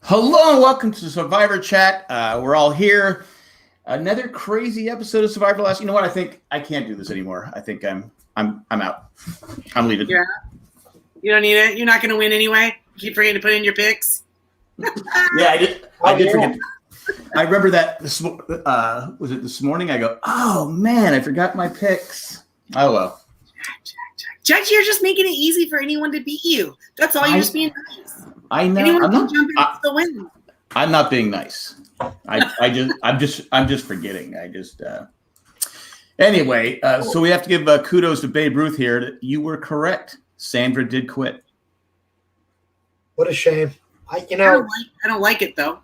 Hello and welcome to Survivor Chat. We're all here. Another crazy episode of Survivor Last. You know what? I think I can't do this anymore. I think I'm out. I'm leaving. Yeah. You don't need it. You're not going to win anyway. Keep forgetting to put in your picks. Yeah, I did forget. I remember that was it this morning? I go, oh man, I forgot my picks. Oh well. Judge, you're just making it easy for anyone to beat you. That's all. You're just being nice. I know. Anyone can jump in to win. I'm not being nice. I'm just forgetting. Anyway, so we have to give kudos to Babe Ruth here. You were correct. Sandra did quit. What a shame. I don't like it though.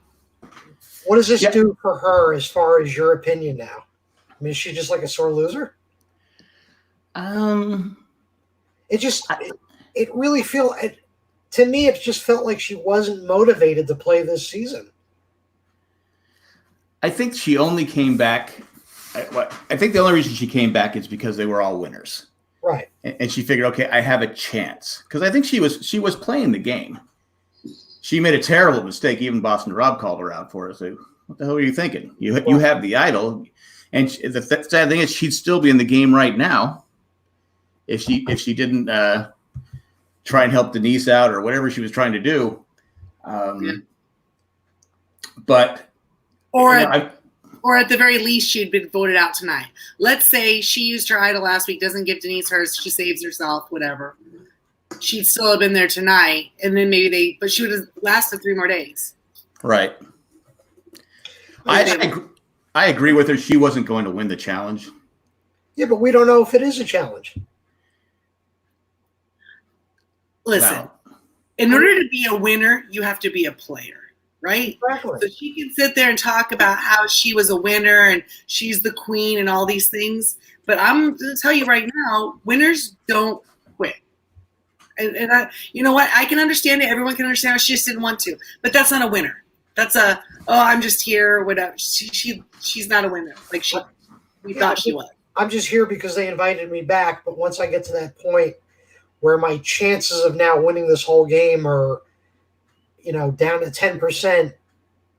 What does this do for her as far as your opinion now? I mean, is she just like a sore loser? It really to me, it just felt like she wasn't motivated to play this season. I think she only came back. I think the only reason she came back is because they were all winners, right? And she figured, okay, I have a chance, because I think she was playing the game. She made a terrible mistake. Even Boston Rob called her out for it. So, what the hell are you thinking? You have the idol, and the sad thing is, she'd still be in the game right now if she didn't try and help Denise out or whatever she was trying to do. But or at the very least, she'd been voted out tonight. Let's say she used her idol last week, doesn't give Denise hers, she saves herself, whatever. She'd still have been there tonight, and then but she would have lasted 3 more days. Right. I agree with her. She wasn't going to win the challenge. Yeah, but we don't know if it is a challenge. Listen, in order to be a winner, you have to be a player, right? Exactly. So she can sit there and talk about how she was a winner and she's the queen and all these things. But I'm going to tell you right now, winners don't quit. And you know what? I can understand it. Everyone can understand. She just didn't want to. But that's not a winner. That's I'm just here, whatever. She's not a winner. Like we thought she was. I'm just here because they invited me back. But once I get to that point where my chances of now winning this whole game are, down to 10%,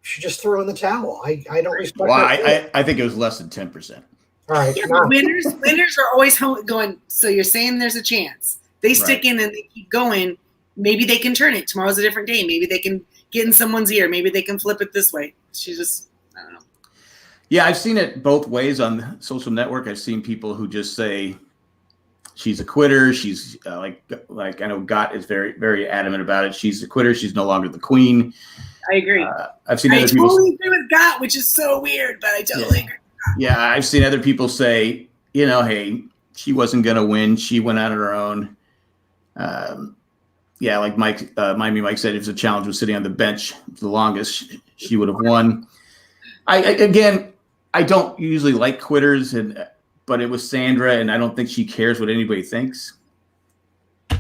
she just threw in the towel. I don't respect Well, I think it was less than 10%. All right. Yeah, but winners are always going, so you're saying there's a chance. They stick in and they keep going. Maybe they can turn it. Tomorrow's a different day. Maybe they can get in someone's ear. Maybe they can flip it this way. I don't know. Yeah, I've seen it both ways on social network. I've seen people who just say she's a quitter. She's like I know Gott is very, very adamant about it. She's a quitter. She's no longer the queen. I agree. I've seen other people. I totally agree people. with Gott, which is so weird, but I totally agree. Yeah, I've seen other people say, hey, she wasn't going to win. She went out on her own. Like Mike said, if the challenge was sitting on the bench the longest, she would have won. I don't usually like quitters, but it was Sandra, and I don't think she cares what anybody thinks. No,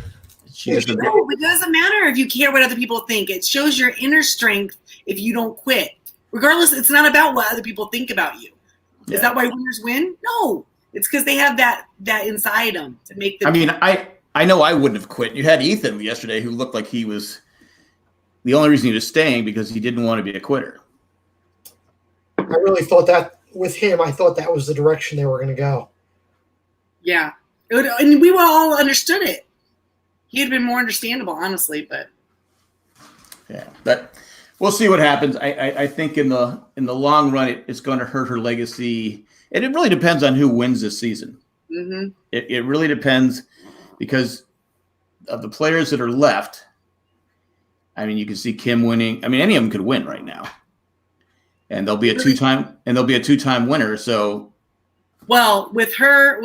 it doesn't matter if you care what other people think. It shows your inner strength if you don't quit. Regardless, it's not about what other people think about you. Yeah. Is that why winners win? No. It's because they have that inside them to make them. I know I wouldn't have quit. You had Ethan yesterday who looked like he was the only reason he was staying because he didn't want to be a quitter. I really thought that with him, I thought that was the direction they were going to go. Yeah. And we all understood it. He had been more understandable, honestly, but. Yeah, but we'll see what happens. I think in the long run, it's going to hurt her legacy. And it really depends on who wins this season. Mm-hmm. It really depends. Because of the players that are left, I mean, you can see Kim winning. I mean, any of them could win right now, and they'll be a two-time winner. So, well, with her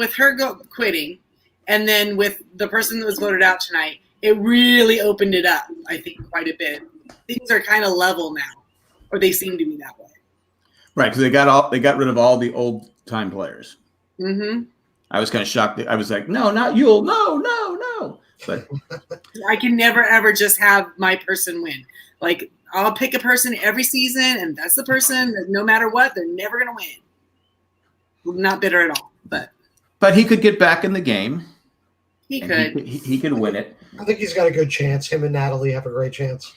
quitting, and then with the person that was voted out tonight, it really opened it up. I think quite a bit. Things are kind of level now, or they seem to be that way. Right, because they got rid of all the old-time players. Mm-hmm. I was kind of shocked. I was like, no, not Yule. No. But I can never, ever just have my person win. Like, I'll pick a person every season, and that's the person that no matter what, they're never going to win. I'm not bitter at all. But he could get back in the game. He could. He could win it. I think he's got a good chance. Him and Natalie have a great chance.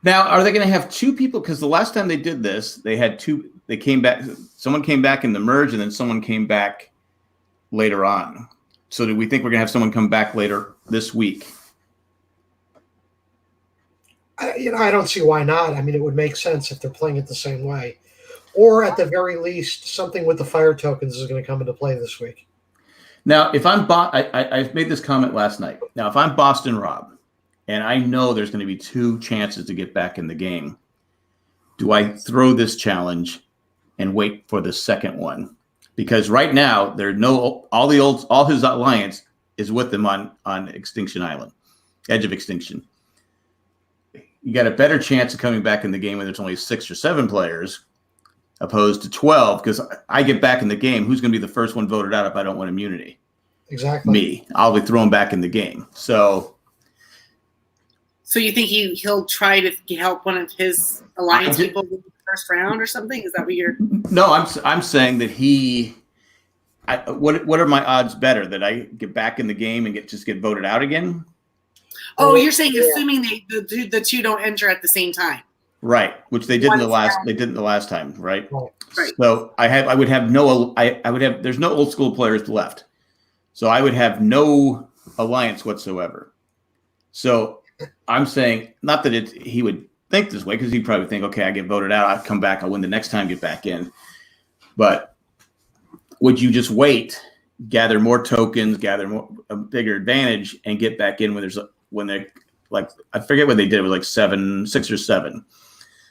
Now, are they going to have two people? Because the last time they did this, they had two. They came back. Someone came back in the merge, and then someone came back later on. So do we think we're going to have someone come back later this week? I don't see why not. I mean, it would make sense if they're playing it the same way. Or at the very least, something with the fire tokens is going to come into play this week. Now, if I'm I made this comment last night. Now, if I'm Boston Rob, and I know there's going to be two chances to get back in the game, do I throw this challenge and wait for the second one? Because right now, all his alliance is with them on Extinction Island, Edge of Extinction. You got a better chance of coming back in the game when there's only 6 or 7 players, opposed to 12. Because I get back in the game, who's going to be the first one voted out if I don't want immunity? Exactly. Me. I'll be thrown back in the game. So you think he'll try to help one of his alliance people with the first round or something? Is that what you're? No, I'm saying that what are my odds better, that I get back in the game and get voted out again? Oh, you're saying assuming the two don't enter at the same time, right? Which they did in the last time, right? Right. So there's no old school players left, so I would have no alliance whatsoever. So I'm saying, not that he would think this way, because he'd probably think, okay, I get voted out, I'll come back, I'll win the next time, get back in. But would you just wait, gather more tokens, a bigger advantage, and get back in when they're like, I forget what they did, it was like 6 or 7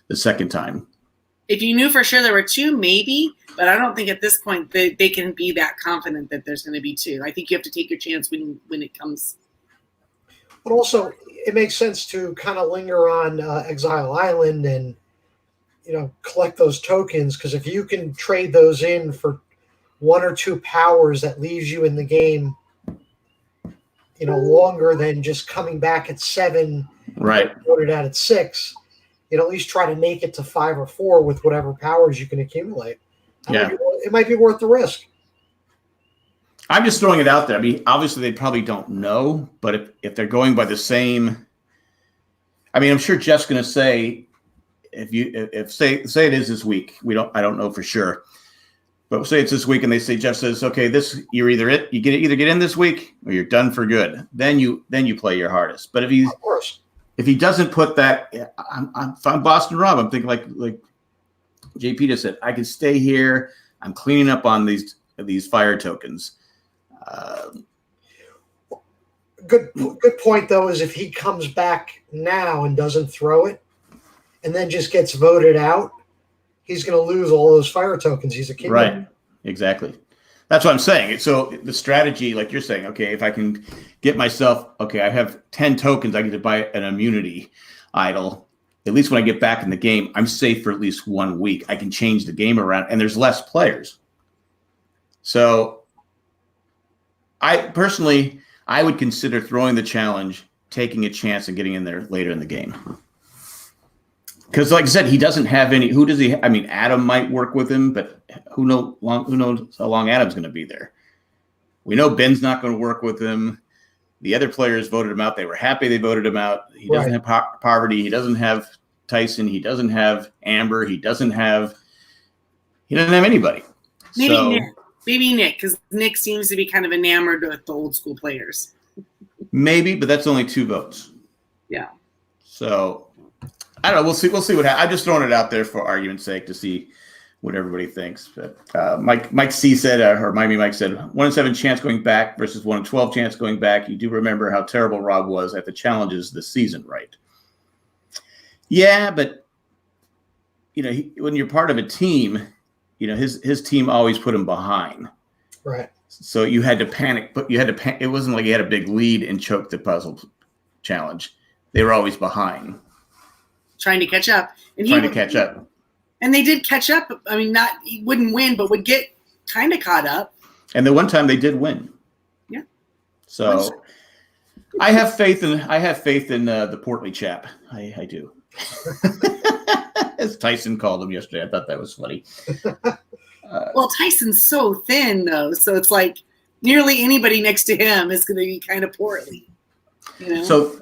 the second time. If you knew for sure there were 2, maybe, but I don't think at this point they can be that confident that there's going to be 2. I think you have to take your chance when it comes. But also, it makes sense to kind of linger on Exile Island and, collect those tokens, because if you can trade those in for 1 or 2 powers, that leaves you in the game, longer than just coming back at 7, right? Voted out at 6. At least try to make it to 5 or 4 with whatever powers you can accumulate. It might be worth the risk. I'm just throwing it out there. I mean, obviously they probably don't know, but if they're going by the same, I mean, I'm sure Jeff's going to say, if say it is this week, I don't know for sure, but say it's this week, and Jeff says, okay, you're either get in this week or you're done for good. Then you play your hardest. But if he doesn't put that, if I'm Boston Rob, I'm thinking like JP just said, I can stay here. I'm cleaning up on these fire tokens. Good point, though, is if he comes back now and doesn't throw it and then just gets voted out, he's going to lose all those fire tokens he's accumulated. Right, exactly. That's what I'm saying. So the strategy, like you're saying, okay, if I can get myself, okay, I have 10 tokens, I get to buy an immunity idol. At least when I get back in the game, I'm safe for at least 1 week. I can change the game around, and there's less players. So I would consider throwing the challenge, taking a chance, and getting in there later in the game. Because, like I said, he doesn't have any. Who does he? I mean, Adam might work with him, but who knows how long Adam's going to be there? We know Ben's not going to work with him. The other players voted him out. They were happy they voted him out. He doesn't have poverty. He doesn't have Tyson. He doesn't have Amber. He doesn't have anybody. Maybe Nick, because Nick seems to be kind of enamored with the old school players. Maybe, but that's only 2 votes. Yeah. So I don't know. We'll see what happens. I'm just throwing it out there for argument's sake to see what everybody thinks. But Mike C said, or Miami Mike said, 1 in 7 chance going back versus 1 in 12 chance going back. You do remember how terrible Rob was at the challenges this season, right? Yeah, but when you're part of a team, his team always put him behind. Right. So you had to panic, but it wasn't like you had a big lead and choked the puzzle challenge. They were always behind. Trying to catch up. And they did catch up. I mean, he wouldn't win, but would get kind of caught up. And the one time they did win. Yeah. So I have faith in the portly chap. I do. As Tyson called him yesterday. I thought that was funny. Well, Tyson's so thin, though. So it's like nearly anybody next to him is going to be kind of portly. So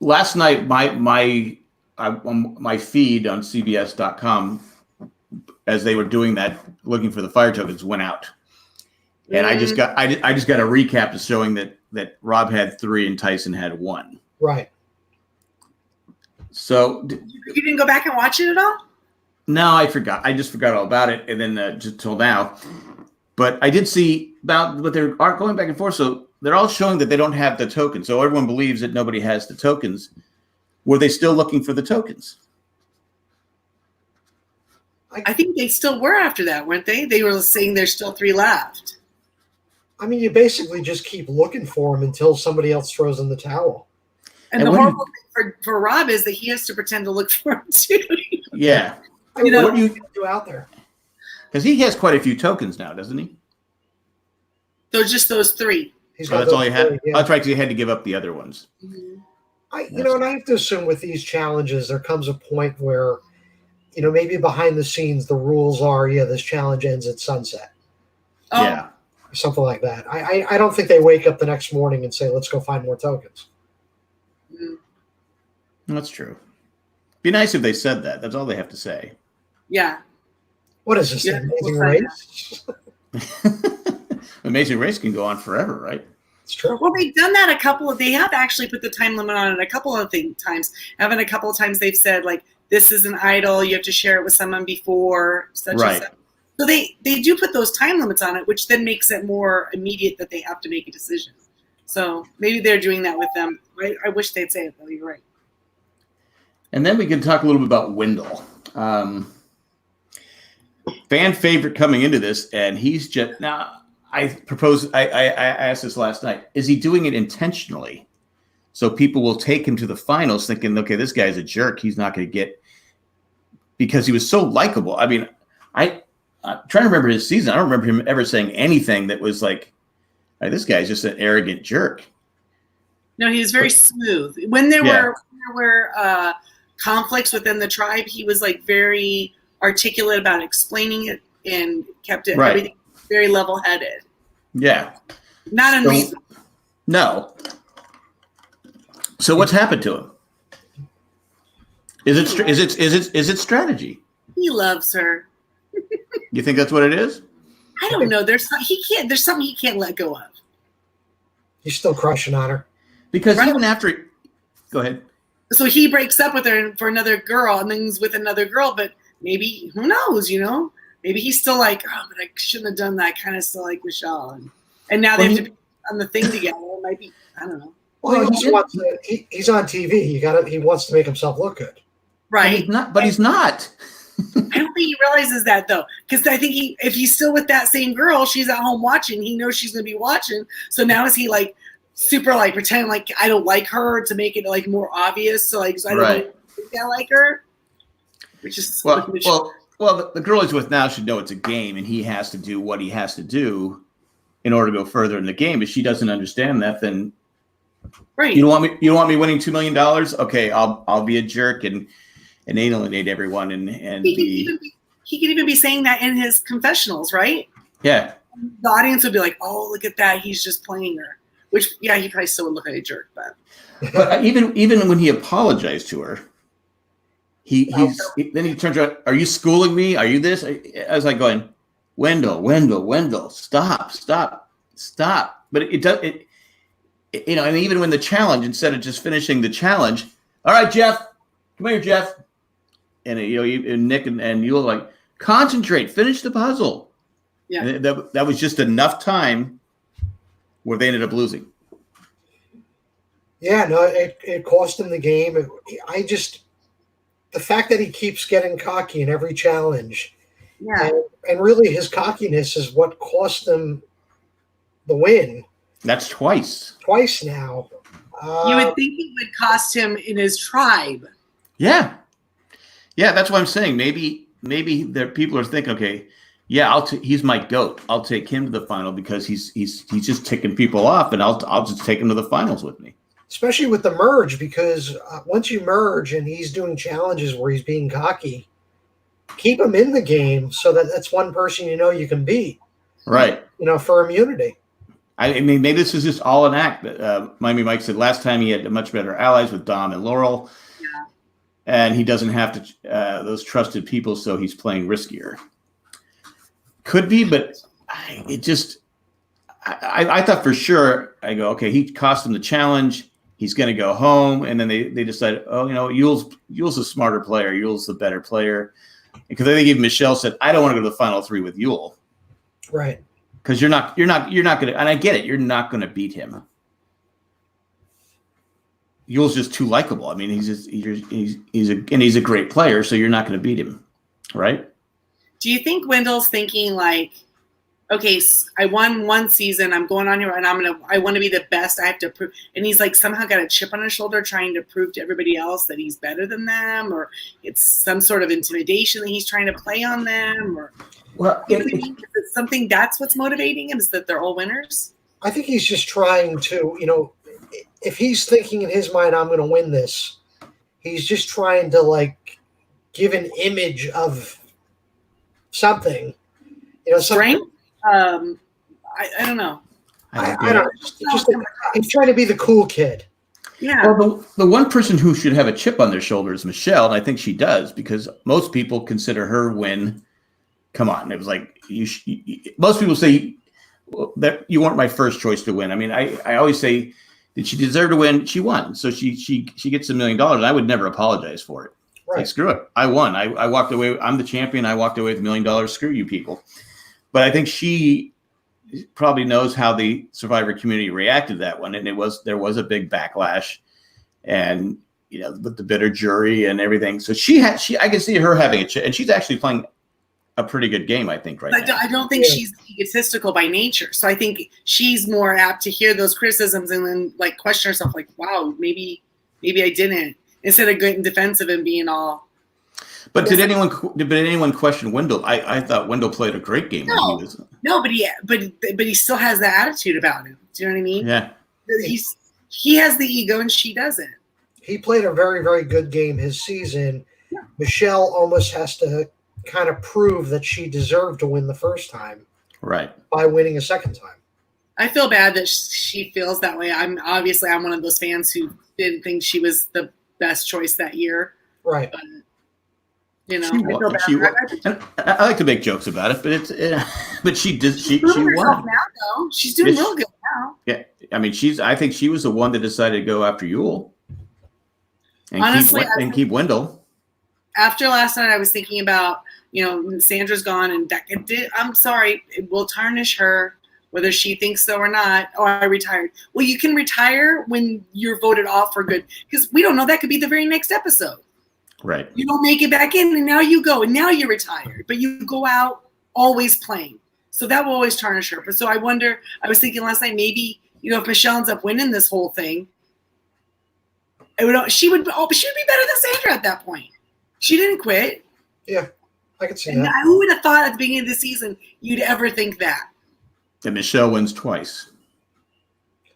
last night, my on my feed on CBS.com, as they were doing that, looking for the fire tokens, went out. And I just got a recap showing that Rob had 3 and Tyson had 1. Right. You So didn't go back and watch it at all? No, I forgot. I just forgot all about it, and then just till now. But I did see about what they're going back and forth. So they're all showing that they don't have the tokens. So everyone believes that nobody has the tokens. Were they still looking for the tokens? I think they still were after that, weren't they? They were saying there's still 3 left. I mean, you basically just keep looking for them until somebody else throws in the towel. And the horrible thing for Rob is that he has to pretend to look for them too. Yeah. I mean, what do you do out there? Because he has quite a few tokens now, doesn't he? Those just those 3. That's all he had. Yeah. That's right, because he had to give up the other ones. Mm-hmm. And I have to assume with these challenges, there comes a point where, maybe behind the scenes, the rules are, this challenge ends at sunset. Oh. Yeah. Something like that. I don't think they wake up the next morning and say, let's go find more tokens. Mm-hmm. That's true. Be nice if they said that. That's all they have to say. Yeah. What is this? Amazing Race? Amazing Race can go on forever, right? It's true. Well, they've done that they have actually put the time limit on it a couple of times. Haven't a couple of times they've said, like, this is an idol, you have to share it with someone before such and such. So they do put those time limits on it, which then makes it more immediate that they have to make a decision. So maybe they're doing that with them. I wish they'd say it, though. You're right. And then we can talk a little bit about Wendell. Fan favorite coming into this, and he's just now. I asked this last night. Is he doing it intentionally? So people will take him to the finals thinking, okay, this guy's a jerk. He's not going to get, because he was so likable. I mean, I'm trying to remember his season. I don't remember him ever saying anything that was like, hey, this guy's just an arrogant jerk. No, he was very smooth. When there were conflicts within the tribe, he was like very articulate about explaining it and kept it everything very level-headed. Yeah. Not unreasonable. No. So what's happened to him? Is it strategy? He loves her. You think that's what it is? I don't know. There's something he can't let go of. He's still crushing on her. Because even after go ahead. So he breaks up with her for another girl and then he's with another girl, but maybe, who knows, Maybe he's still like, oh, but I shouldn't have done that. I kind of still like Michelle. And now they have to be on the thing together. It might be, I don't know. Well, he's on TV. He wants to make himself look good. Right. But he's not. I don't think he realizes that, though. Because I think if he's still with that same girl, she's at home watching. He knows she's going to be watching. So now is he like super like pretending like I don't like her to make it like more obvious? So like, so I don't think I like her. Which is Well, the girl he's with now should know it's a game, and he has to do what he has to do in order to go further in the game. If she doesn't understand that, then you don't want me winning $2 million? Okay, I'll be a jerk and alienate everyone and he could even be saying that in his confessionals, right? Yeah. The audience would be like, "Oh, look at that! He's just playing her." Which, yeah, he probably still would look like a jerk, but even when he apologized to her. Then he turns around. Are you schooling me? Are you this? I was like going, Wendell, stop. But it does. And even when the challenge, instead of just finishing the challenge, all right, Jeff, come here, Jeff, and and Nick and you'll like concentrate, finish the puzzle. Yeah, and that was just enough time where they ended up losing. Yeah, no, it cost him the game. The fact that he keeps getting cocky in every challenge, and really his cockiness is what cost him the win. That's twice. Twice now. You would think it would cost him in his tribe. Yeah, that's what I'm saying. Maybe there people are thinking, okay, yeah, he's my GOAT. I'll take him to the final because he's just ticking people off, and I'll just take him to the finals with me. Especially with the merge, because once you merge and he's doing challenges where he's being cocky, keep him in the game so that's one person you can beat. Right. For immunity. I mean, maybe this is just all an act. Miami Mike said last time he had much better allies with Dom and Laurel. and he doesn't have to those trusted people, so he's playing riskier. Could be, but I thought for sure. I go, okay, he cost him the challenge. He's going to go home, and then they decided, oh, Yule's a smarter player. Yule's the better player, because I think even Michelle said, I don't want to go to the final 3 with Yule, right? Because you're not going to, and I get it, you're not going to beat him. Yule's just too likable. I mean, he's a great player, so you're not going to beat him, right? Do you think Wendell's thinking like, okay, I won one season, I'm going on here, and I want to be the best. I have to prove, and he's like somehow got a chip on his shoulder, trying to prove to everybody else that he's better than them, or it's some sort of intimidation that he's trying to play on them, or is it something that's what's motivating him? Is that they're all winners? I think he's just trying to, if he's thinking in his mind, I'm going to win this, he's just trying to like give an image of something, Strength. I don't know. I don't know. He's trying to be the cool kid. Yeah. Well, the one person who should have a chip on their shoulder is Michelle, and I think she does, because most people consider her win. Come on, it was like most people say that you weren't my first choice to win. I mean, I always say, did she deserve to win? She won, so she gets $1 million. I would never apologize for it. right. Like, screw it, I won. I walked away. I'm the champion. I walked away with $1 million. Screw you people. But I think she probably knows how the Survivor community reacted to that one, and there was a big backlash, and with the bitter jury and everything. So I can see her having and she's actually playing a pretty good game, I think, right now. I don't think she's egotistical by nature, so I think she's more apt to hear those criticisms and then like question herself, like, wow, maybe I didn't, instead of getting defensive and being all. But did anyone question Wendell? I thought Wendell played a great game. No, but he still has that attitude about him. Do you know what I mean? Yeah. He has the ego and she doesn't. He played a very, very good game his season. Yeah. Michelle almost has to kind of prove that she deserved to win the first time, right, by winning a second time. I feel bad that she feels that way. I'm one of those fans who didn't think she was the best choice that year. Right. But, I like to make jokes about it, but but she did. She won now, though. She's doing real good now. Yeah, I mean, I think she was the one that decided to go after Yule, and honestly, keep Wendell. After last night, I was thinking about Sandra's gone, and I'm sorry, it will tarnish her whether she thinks so or not. Oh, I retired. Well, you can retire when you're voted off for good, because we don't know, that could be the very next episode. Right. You don't make it back in, and now you go, and now you're retired. But you go out always playing. So that will always tarnish her. But so I wonder, I was thinking last night, maybe, if Michelle ends up winning this whole thing, she would be better than Sandra at that point. She didn't quit. Yeah, I could see and that. Who would have thought at the beginning of the season you'd ever think that? And Michelle wins twice.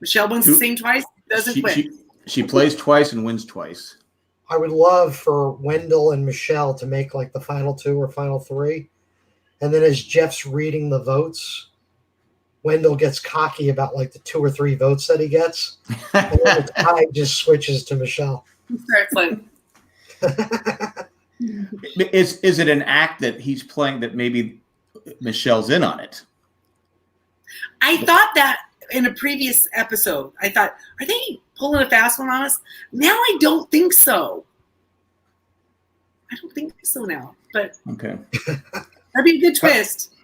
Michelle wins the same twice, doesn't quit. She plays twice and wins twice. I would love for Wendell and Michelle to make like the final 2 or final 3. And then as Jeff's reading the votes, Wendell gets cocky about like the 2 or 3 votes that he gets. And then the tie just switches to Michelle. He starts like. Is it an act that he's playing that maybe Michelle's in on it? I thought that in a previous episode. I thought, are they pulling a fast one on us? Now I don't think so. I don't think so now. But okay, that'd be a good twist.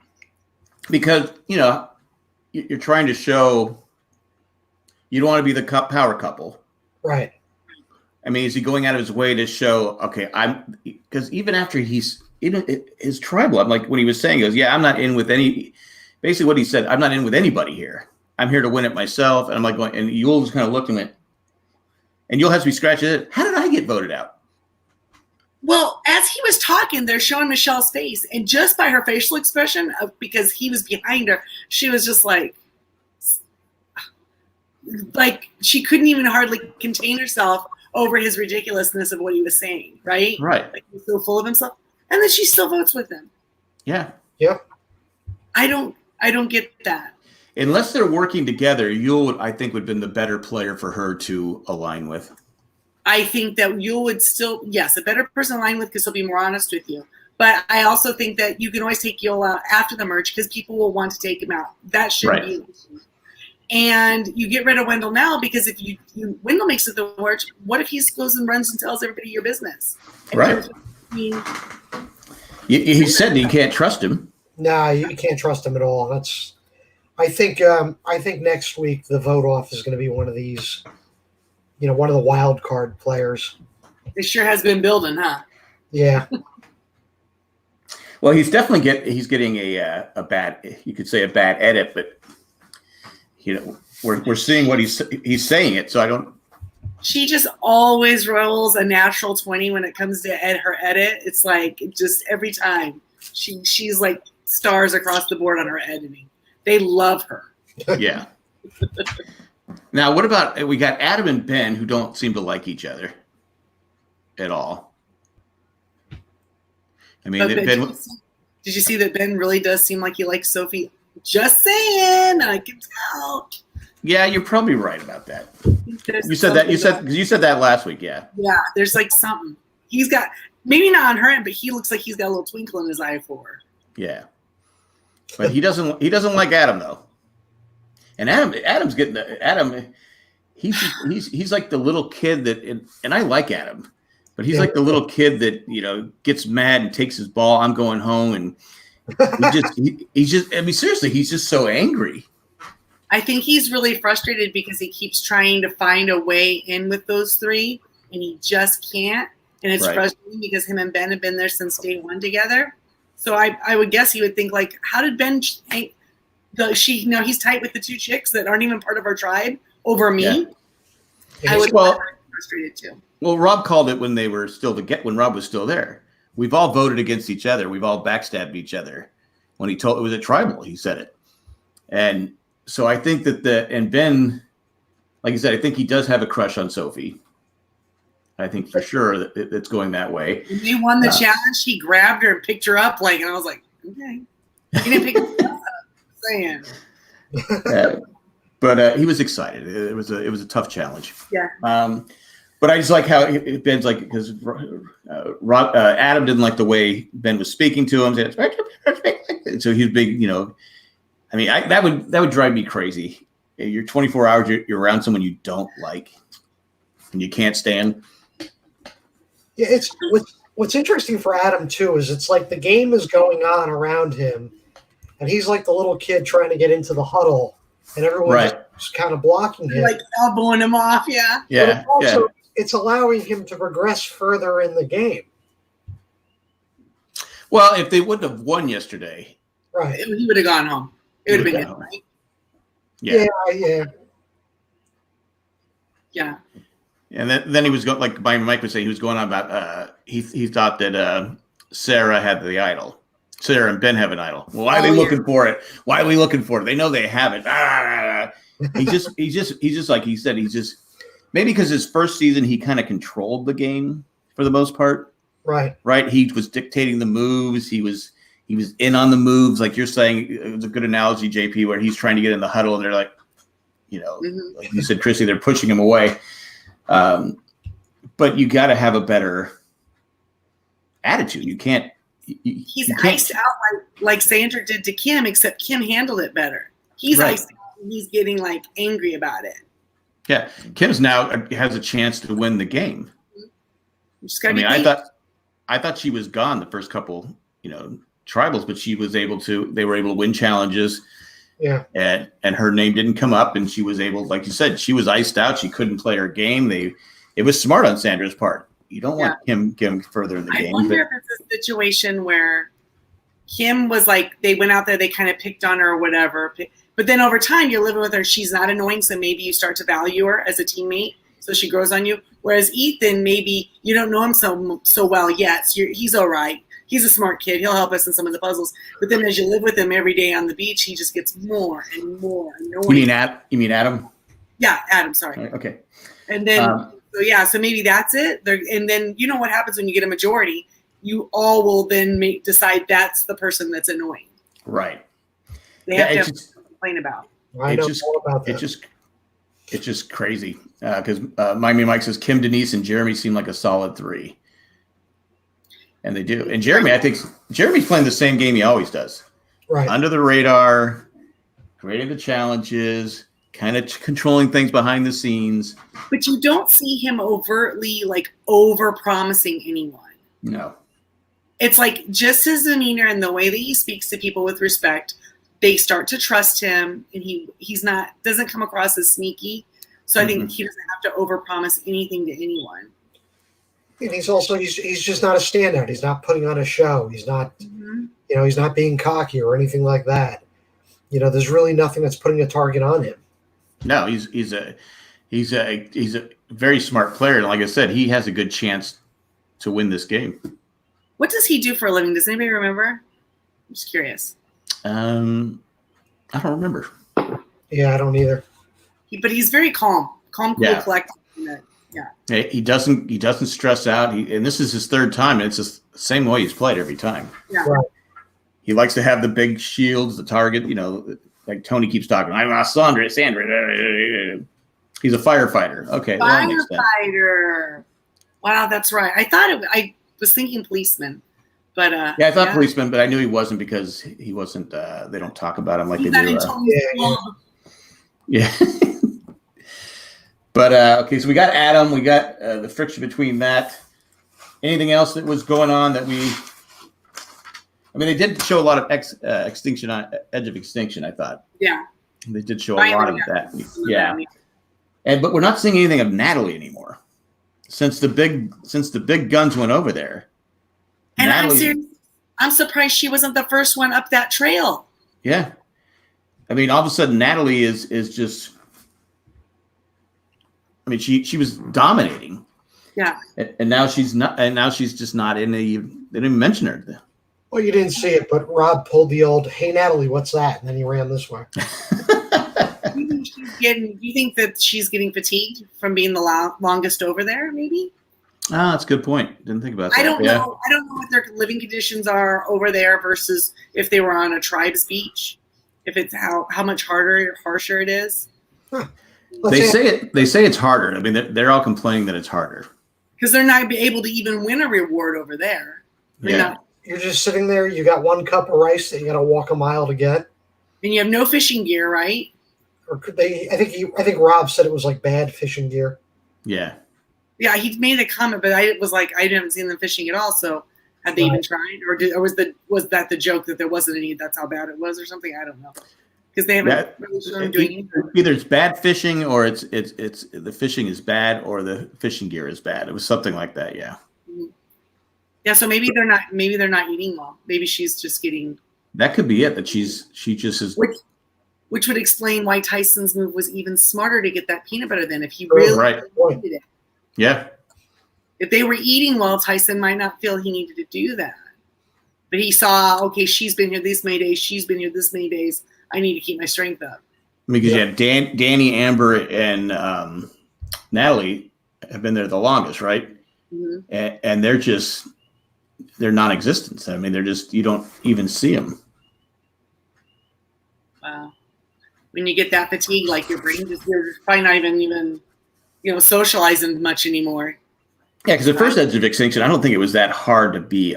Because you're trying to show you don't want to be the power couple, right? I mean, is he going out of his way to show? Okay, because even after he's in his tribal, I'm like, when he was saying, he goes, yeah, I'm not in with any. Basically, what he said, I'm not in with anybody here. I'm here to win it myself. And I'm like going, and Yule just kind of looked at me, and Yule has to be scratching it. How did I get voted out? Well, as he was talking, they're showing Michelle's face, and just by her facial expression, because he was behind her, she was just like she couldn't even hardly contain herself over his ridiculousness of what he was saying, right? Right. Like he's so full of himself, and then she still votes with him. Yeah. Yep. I don't get that. Unless they're working together, Yule, I think, would have been the better player for her to align with. I think that you would still, yes, a better person to align with because he'll be more honest with you. But I also think that you can always take Yoel out after the merge because people will want to take him out. That shouldn't be an issue. And you get rid of Wendell now because if Wendell makes it the merge, what if he goes and runs and tells everybody your business? Right. He said you can't trust him. Nah, you can't trust him at all. I think next week the vote off is going to be one of these, one of the wild card players. It sure has been building, huh? Yeah. Well, he's definitely getting a bad, you could say a bad edit, but we're seeing what he's saying it, so I don't. She just always rolls a natural 20 when it comes to her edit. It's like just every time she's like stars across the board on her editing. They love her. Yeah. Now, what about we got Adam and Ben who don't seem to like each other at all? I mean, did you see that Ben really does seem like he likes Sophie? Just saying, I can tell. Yeah, you're probably right about that. You said that last week. Yeah. Yeah, there's like something he's got. Maybe not on her end, but he looks like he's got a little twinkle in his eye for her. Yeah, but he doesn't like Adam though. And Adam's getting Adam. He's like the little kid that, and I like Adam. But he's like the little kid that, gets mad and takes his ball. I'm going home. And he's just, I mean, seriously, he's just so angry. I think he's really frustrated because he keeps trying to find a way in with those three and he just can't. And it's frustrating because him and Ben have been there since day one together. So I would guess he would think like, how did Ben, he's tight with the two chicks that aren't even part of our tribe over me. Yeah. I would be frustrated too. Well, Rob called it when they were when Rob was still there. We've all voted against each other. We've all backstabbed each other. When it was a tribal, he said it. And so I think that and Ben, like I said, I think he does have a crush on Sophie. I think for sure that it's going that way. When they won the challenge, he grabbed her and picked her up, and I was like, okay. He didn't pick her up. Saying. But he was excited. It was a tough challenge. Yeah. But I just like how Ben's like, because Adam didn't like the way Ben was speaking to him. So he's big, I mean, that would drive me crazy. You're 24 hours, you're around someone you don't like and you can't stand. Yeah, what's interesting for Adam too is it's like the game is going on around him, and he's like the little kid trying to get into the huddle, and everyone's just kind of blocking him, like elbowing him off. Yeah. Yeah. But also, it's allowing him to progress further in the game. Well, if they wouldn't have won yesterday, he would have gone home. It would have been good, right? Yeah. And then he was going, like Mike was saying, he was going on about he thought that Sarah had the idol. Sarah and Ben have an idol. Well, why are they looking for it? Why are we looking for it? They know they have it. He's just like he said. He's just maybe because his first season he kind of controlled the game for the most part. Right. He was dictating the moves. He was in on the moves, like you're saying. It was a good analogy, JP, where he's trying to get in the huddle and they're like, like you said, Chrissy, they're pushing him away. But you got to have a better attitude. You can't. He's iced out like Sandra did to Kim, except Kim handled it better. He's iced out and he's getting like angry about it. Yeah, Kim's now has a chance to win the game. I mean, I thought she was gone the first couple, tribals, but she was able to. They were able to win challenges. Yeah, and her name didn't come up, and she was able, like you said, she was iced out. She couldn't play her game. It was smart on Sandra's part. You don't want Kim getting further in the game. I wonder if it's a situation where Kim was like, they went out there, they kind of picked on her or whatever. But then over time, you're living with her. She's not annoying, so maybe you start to value her as a teammate. So she grows on you. Whereas Ethan, maybe you don't know him so well yet. So he's all right. He's a smart kid. He'll help us in some of the puzzles. But then as you live with him every day on the beach, he just gets more and more annoying. You mean Adam? Yeah, Adam, sorry. Okay. And then, so maybe that's it. And then you know what happens when you get a majority? You all will then decide that's the person that's annoying. Right. They have to complain about. I know all about that. it's just crazy because Miami Mike says Kim, Denise, and Jeremy seem like a solid 3. And they do. And Jeremy, I think Jeremy's playing the same game he always does. Right. Under the radar, creating the challenges, kind of controlling things behind the scenes. But you don't see him overtly like over-promising anyone. No. It's like just his demeanor and the way that he speaks to people with respect, they start to trust him, and he's not doesn't come across as sneaky. So I think he doesn't have to overpromise anything to anyone. And he's also he's just not a standout. He's not putting on a show. He's not he's not being cocky or anything like that. There's really nothing that's putting a target on him. No, he's a very smart player, and like I said, he has a good chance to win this game. What does he do for a living? Does anybody remember? I'm just curious. I don't remember. Yeah, I don't either. But he's very calm, cool, collected. Yeah. He doesn't stress out. And this is his 3rd time, and it's the same way he's played every time. Yeah. Right. He likes to have the big shields, the target. Like Tony keeps talking. I'm not Sandra. He's a firefighter. Okay, firefighter. Wow, that's right. I was thinking policeman, but I thought policeman, but I knew he wasn't because he wasn't. They don't talk about him like they do. Yeah. But okay, so we got Adam. We got the friction between that. Anything else that was going on that we? I mean, they did show a lot of extinction on Edge of Extinction. I thought. Yeah. They did show a lot of that. Yeah. But we're not seeing anything of Natalie anymore since the big guns went over there. And I'm surprised she wasn't the first one up that trail. Yeah. I mean, all of a sudden, Natalie is just. I mean, she was dominating. Yeah. And now she's not. And now she's just not in the. They didn't even mention her. Well, you didn't see it, but Rob pulled the old "Hey Natalie, what's that?" and then he ran this way. Do you think that she's getting fatigued from being the longest over there? Maybe. That's a good point. Didn't think about that. I don't know. I don't know what their living conditions are over there versus if they were on a tribe's beach. If it's how much harder or harsher it is. Huh. They say it's harder. I mean, they're all complaining that it's harder because they're not able to even win a reward over there. You're just sitting there. You got 1 cup of rice that you got to walk a mile to get, and you have no fishing gear, right? Or could they? I think Rob said it was like bad fishing gear. Yeah. Yeah, he made a comment, but I was like, I haven't seen them fishing at all. So had they even tried, or was that the joke that there wasn't any? That's how bad it was, or something? I don't know. Because they haven't really shown doing anything. Either it's bad fishing, or it's the fishing is bad, or the fishing gear is bad. It was something like that, yeah. Mm-hmm. Yeah, so maybe they're not eating well. Maybe she's just getting. That could be it. That she just is. Which would explain why Tyson's move was even smarter to get that peanut butter than if he really needed it. Yeah. If they were eating well, Tyson might not feel he needed to do that. But he saw, okay, she's been here this many days. She's been here this many days. I need to keep my strength up. Because Danny, Amber, and Natalie have been there the longest, right? Mm-hmm. And they're non-existent. I mean, you don't even see them. Wow. When you get that fatigue, like your brain you're probably not even socializing much anymore. Yeah, because the first Edge of Extinction, I don't think it was that hard to be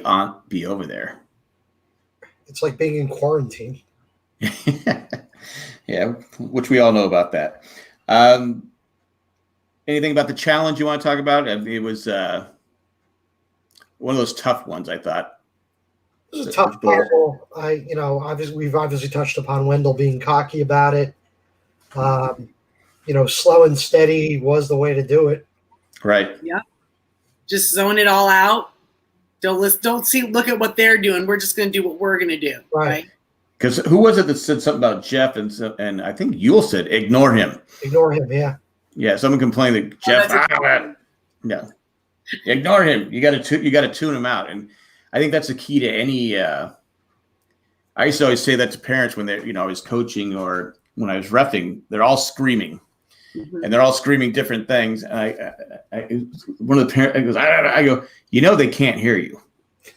over there. It's like being in quarantine. Yeah, which we all know about that. Anything about the challenge you want to talk about? It was one of those tough ones, I thought. It was a tough puzzle. We've obviously touched upon Wendell being cocky about it. Slow and steady was the way to do it. Right. Yeah. Just zone it all out. Look at what they're doing. We're just going to do what we're going to do. Right. Because who was it that said something about Jeff? And I think Yule said, ignore him. Ignore him, yeah. Yeah, someone complained that Jeff, no, ignore him. You got to tune him out. And I think that's the key to any, I used to always say that to parents when I was coaching or when I was reffing, they're all screaming. Mm-hmm. And they're all screaming different things. And one of the parents goes, I go, they can't hear you.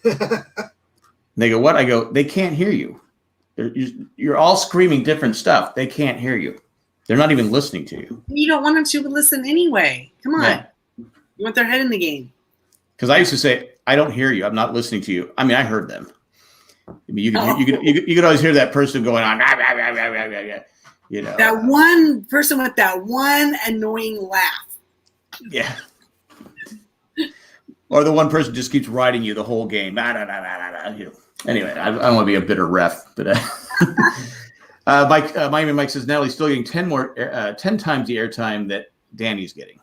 And they go, what? I go, they can't hear you. You're all screaming different stuff. They can't hear you. They're not even listening to you. You don't want them to listen anyway. Come on. Yeah. You want their head in the game. Because I used to say, I don't hear you. I'm not listening to you. I mean, I heard them. I mean, you could always hear that person going on. You know, that one person with that one annoying laugh. Yeah. Or the one person just keeps riding you the whole game. You know. Anyway, I don't want to be a bitter ref, but Mike says Natalie's still getting 10 times the airtime that Danny's getting.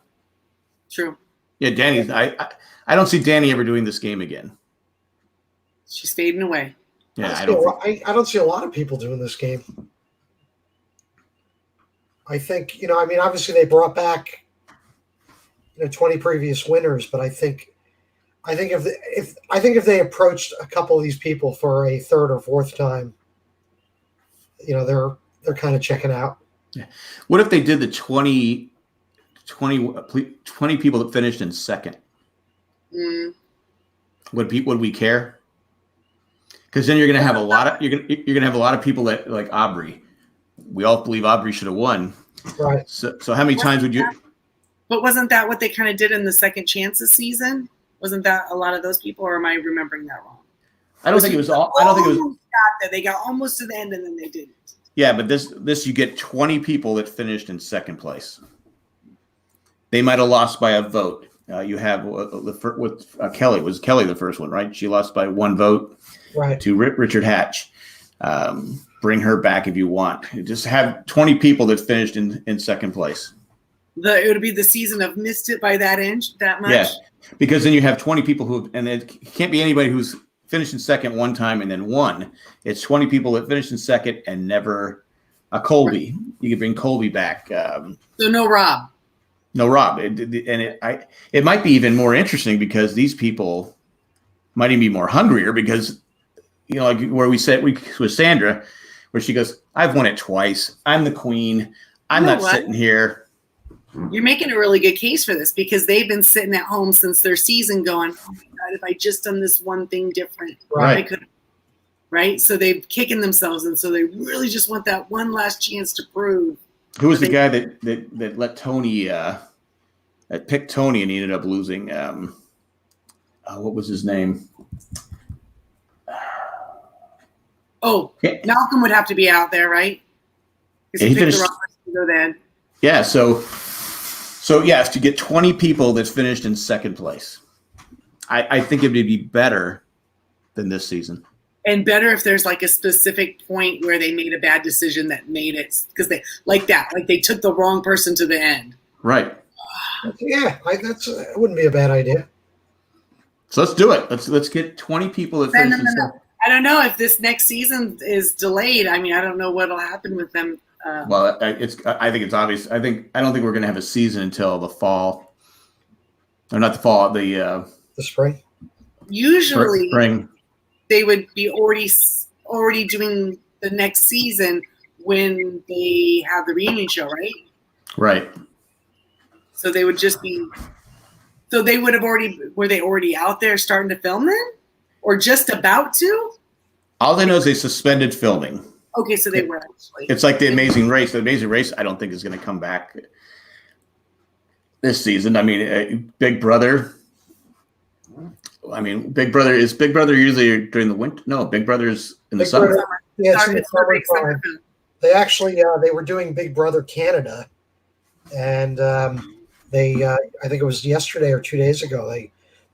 True. Yeah, Danny's. I don't see Danny ever doing this game again. She's fading away. Yeah, I don't see a lot of people doing this game. I think, I mean, obviously they brought back 20 previous winners, but I think if they approached a couple of these people for a third or fourth time, they're kind of checking out. Yeah. What if they did the 20 people that finished in second? Would we care? Because then you're going to have a lot of people that like Aubrey. We all believe Aubrey should have won. Right. So how many times would you? But wasn't that what they kind of did in the second chances season? Wasn't that a lot of those people, or am I remembering that wrong? I don't think it was all. I don't think it was. They got almost to the end and then they didn't. Yeah, but this you get 20 people that finished in second place. They might have lost by a vote. You have with Kelly. Was Kelly the first one, right? She lost by one vote, right, to Richard Hatch. Bring her back if you want. Just have 20 people that finished in second place. It would be the season of missed it by that inch, that much. Yeah, because then you have 20 people and it can't be anybody who's finished in second one time and then won. It's 20 people that finished in second and never a Colby. Right. You could bring Colby back. So no Rob. No Rob. It might be even more interesting because these people might even be more hungrier because, like where we said with Sandra, where she goes, I've won it twice. I'm the queen. I'm not sitting here. You're making a really good case for this because they've been sitting at home since their season going, oh my God, if I just done this one thing different, right? I could, right? So they're kicking themselves. And so they really just want that one last chance to prove. Who was the guy that let Tony, that picked Tony and he ended up losing? What was his name? Oh, yeah. Malcolm would have to be out there, right? Because he finished the wrong person to go then. Yeah, so yeah, to get 20 people that's finished in second place, I think it would be better than this season. And better if there's like a specific point where they made a bad decision that made it because they like they took the wrong person to the end. Right. Yeah, that wouldn't be a bad idea. So let's do it. Let's get 20 people that finish. No. I don't know if this next season is delayed. I mean, I don't know what'll happen with them. Well, I think it's obvious. I don't think we're going to have a season until the fall, or not the fall, the spring. Usually, spring. They would be already doing the next season when they have the reunion show, right? Right. So they would just be. So they would have were they already out there starting to film then, or just about to? All I know is they suspended filming. Okay, so they were actually. It's like the Amazing Race. The Amazing Race, I don't think is going to come back this season. I mean, Big Brother. I mean, Big Brother usually during the winter. No, Big Brother's in the summer. Yeah, it's in the summer. They actually they were doing Big Brother Canada, and they I think it was yesterday or 2 days ago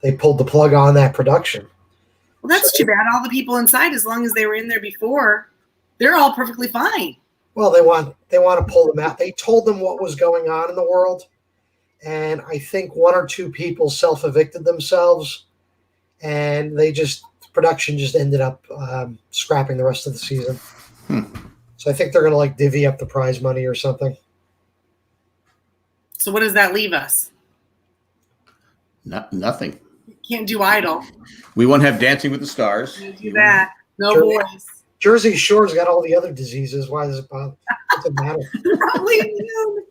they pulled the plug on that production. Well, that's too bad. All the people inside, as long as they were in there before. They're all perfectly fine. Well, they want to pull them out. They told them what was going on in the world, and I think one or two people self-evicted themselves, and production just ended up scrapping the rest of the season. So I think they're going to divvy up the prize money or something. So what does that leave us? Nothing. Can't do Idol. We won't have Dancing with the Stars. Can't do that. No boys. Jersey Shore's got all the other diseases. Why does it bother? What's it matter? Probably immune.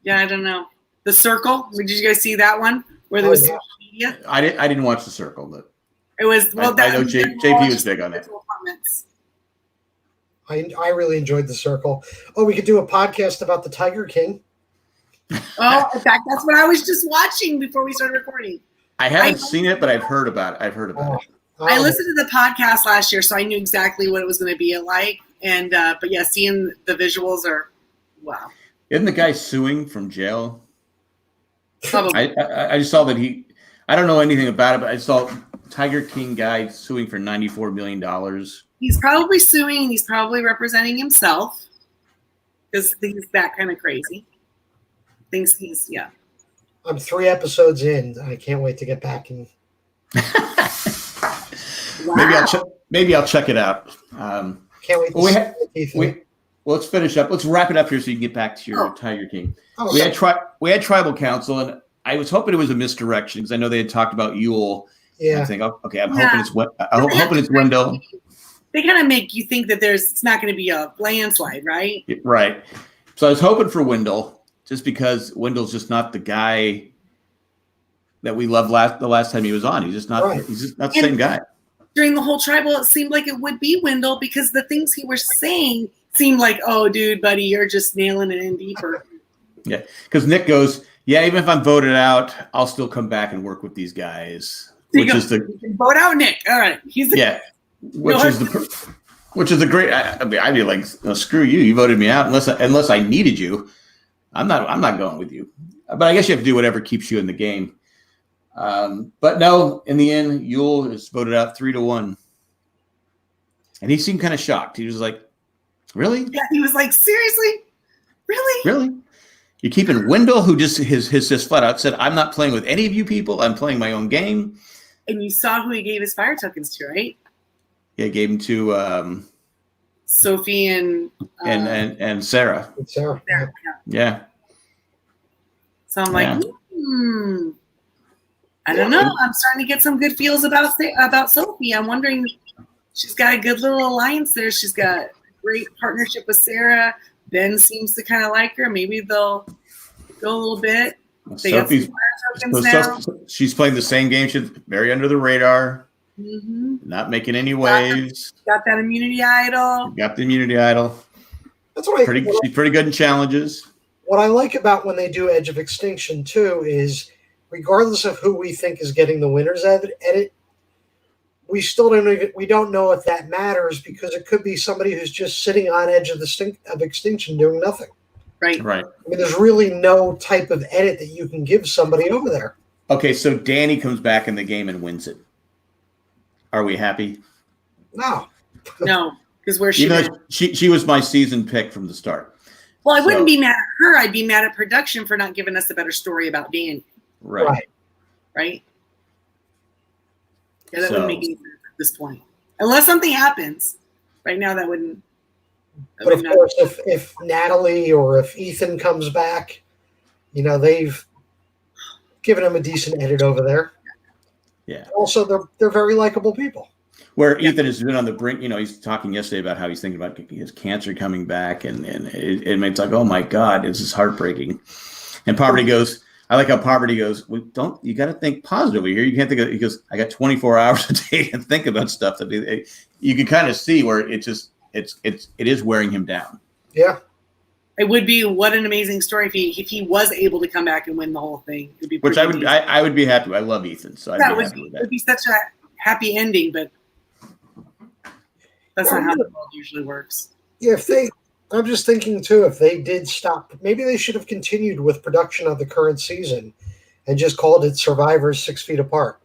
Yeah, I don't know. The Circle. Did you guys see that one? Where there was social media? I didn't watch The Circle, but it was. Well, I know JP was big on it. I really enjoyed the circle. Oh, we could do a podcast about the Tiger King. Oh, in fact, that's what I was just watching before we started recording. I haven't seen it, but I've heard about it. I listened to the podcast last year, so I knew exactly what it was going to be like. And but yeah, seeing the visuals are wow. Isn't the guy suing from jail? Probably. I just saw that I don't know anything about it, but I saw Tiger King guy suing for $94 million. He's probably suing. He's probably representing himself because he's that kind of crazy. Thinks he's I'm 3 episodes in. I can't wait to get back and. Wow. Maybe I'll check it out. Can't wait to see let's finish up. Let's wrap it up here so you can get back to your Tiger King. Oh, we had tribal council, and I was hoping it was a misdirection because I know they had talked about Yule. Yeah. I think, okay, I'm hoping it's Wendell. They kind of make you think that it's not going to be a landslide, right? Right. So I was hoping for Wendell, just because Wendell's just not the guy that we loved the last time he was on. He's just not. Right. He's just not the same guy. During the whole tribal, it seemed like it would be Wendell because the things he was saying seemed like, oh, dude, buddy, you're just nailing it in deeper. Yeah, because Nick goes, yeah, even if I'm voted out, I'll still come back and work with these guys. Which is vote out Nick. All right, which is a great. I'd be like, oh, screw you. You voted me out unless I needed you. I'm not going with you. But I guess you have to do whatever keeps you in the game. But no, in the end, Yule is voted out 3-1, and he seemed kind of shocked. He was like, "Really?" Yeah, he was like, "Seriously, really? You're keeping Wendell, who just flat out said, I'm not playing with any of you people. I'm playing my own game." And you saw who he gave his fire tokens to, right? Yeah, gave him to Sophie and Sarah. Sarah. Yeah. So I'm like, I don't know. I'm starting to get some good feels about Sophie. I'm wondering, she's got a good little alliance there. She's got a great partnership with Sarah. Ben seems to kind of like her. Maybe they'll go a little bit. She's playing the same game. She's very under the radar, not making any waves. Got that immunity idol. Got the immunity idol. That's what she's pretty good in challenges. What I like about when they do Edge of Extinction too is, regardless of who we think is getting the winners edit, we still don't know if that matters because it could be somebody who's just sitting on Edge of Extinction doing nothing. Right. I mean, there's really no type of edit that you can give somebody over there. Okay, so Danny comes back in the game and wins it. Are we happy? No, because where's she? She was my season pick from the start. Well, I wouldn't be mad at her. I'd be mad at production for not giving us a better story about Danny. Right. Yeah, that wouldn't make any sense at this point, unless something happens. Right now, that wouldn't. But of course, if Natalie or if Ethan comes back, they've given him a decent edit over there. Yeah. Also, they're very likable people. Where Ethan has been on the brink, he's talking yesterday about how he's thinking about his cancer coming back, and it makes like, oh my God, this is heartbreaking. And Poverty goes, I like how Poverty goes, well, you got to think positively here. You can't think of, he goes, I got 24 hours a day and think about stuff you can kind of see where it is wearing him down. Yeah. It would be what an amazing story if he was able to come back and win the whole thing. It'd be which I would be happy with. I love Ethan, so I'd be happy with that. It would be such a happy ending, but that's not how the world usually works. Yeah, I'm just thinking too, if they did stop, maybe they should have continued with production of the current season and just called it Survivors 6 Feet Apart.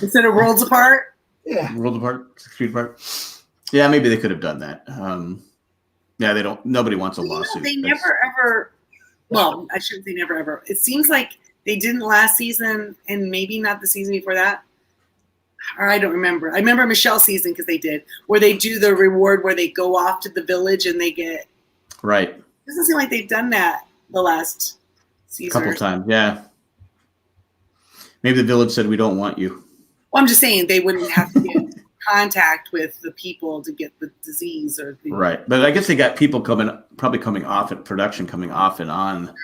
Instead of Worlds Apart? Yeah. Worlds Apart, 6 Feet Apart. Yeah, maybe they could have done that. Nobody wants a lawsuit. They never ever, well, I shouldn't say never ever. It seems like they didn't last season and maybe not the season before that. Or I don't remember. I remember Michelle's season because they did, where they do the reward where they go off to the village and they get. Right. It doesn't seem like they've done that the last season. A couple times, yeah. Maybe the village said, we don't want you. Well, I'm just saying they wouldn't have to get contact with the people to get the disease or the. Right. But I guess they got people coming off at production, coming off and on.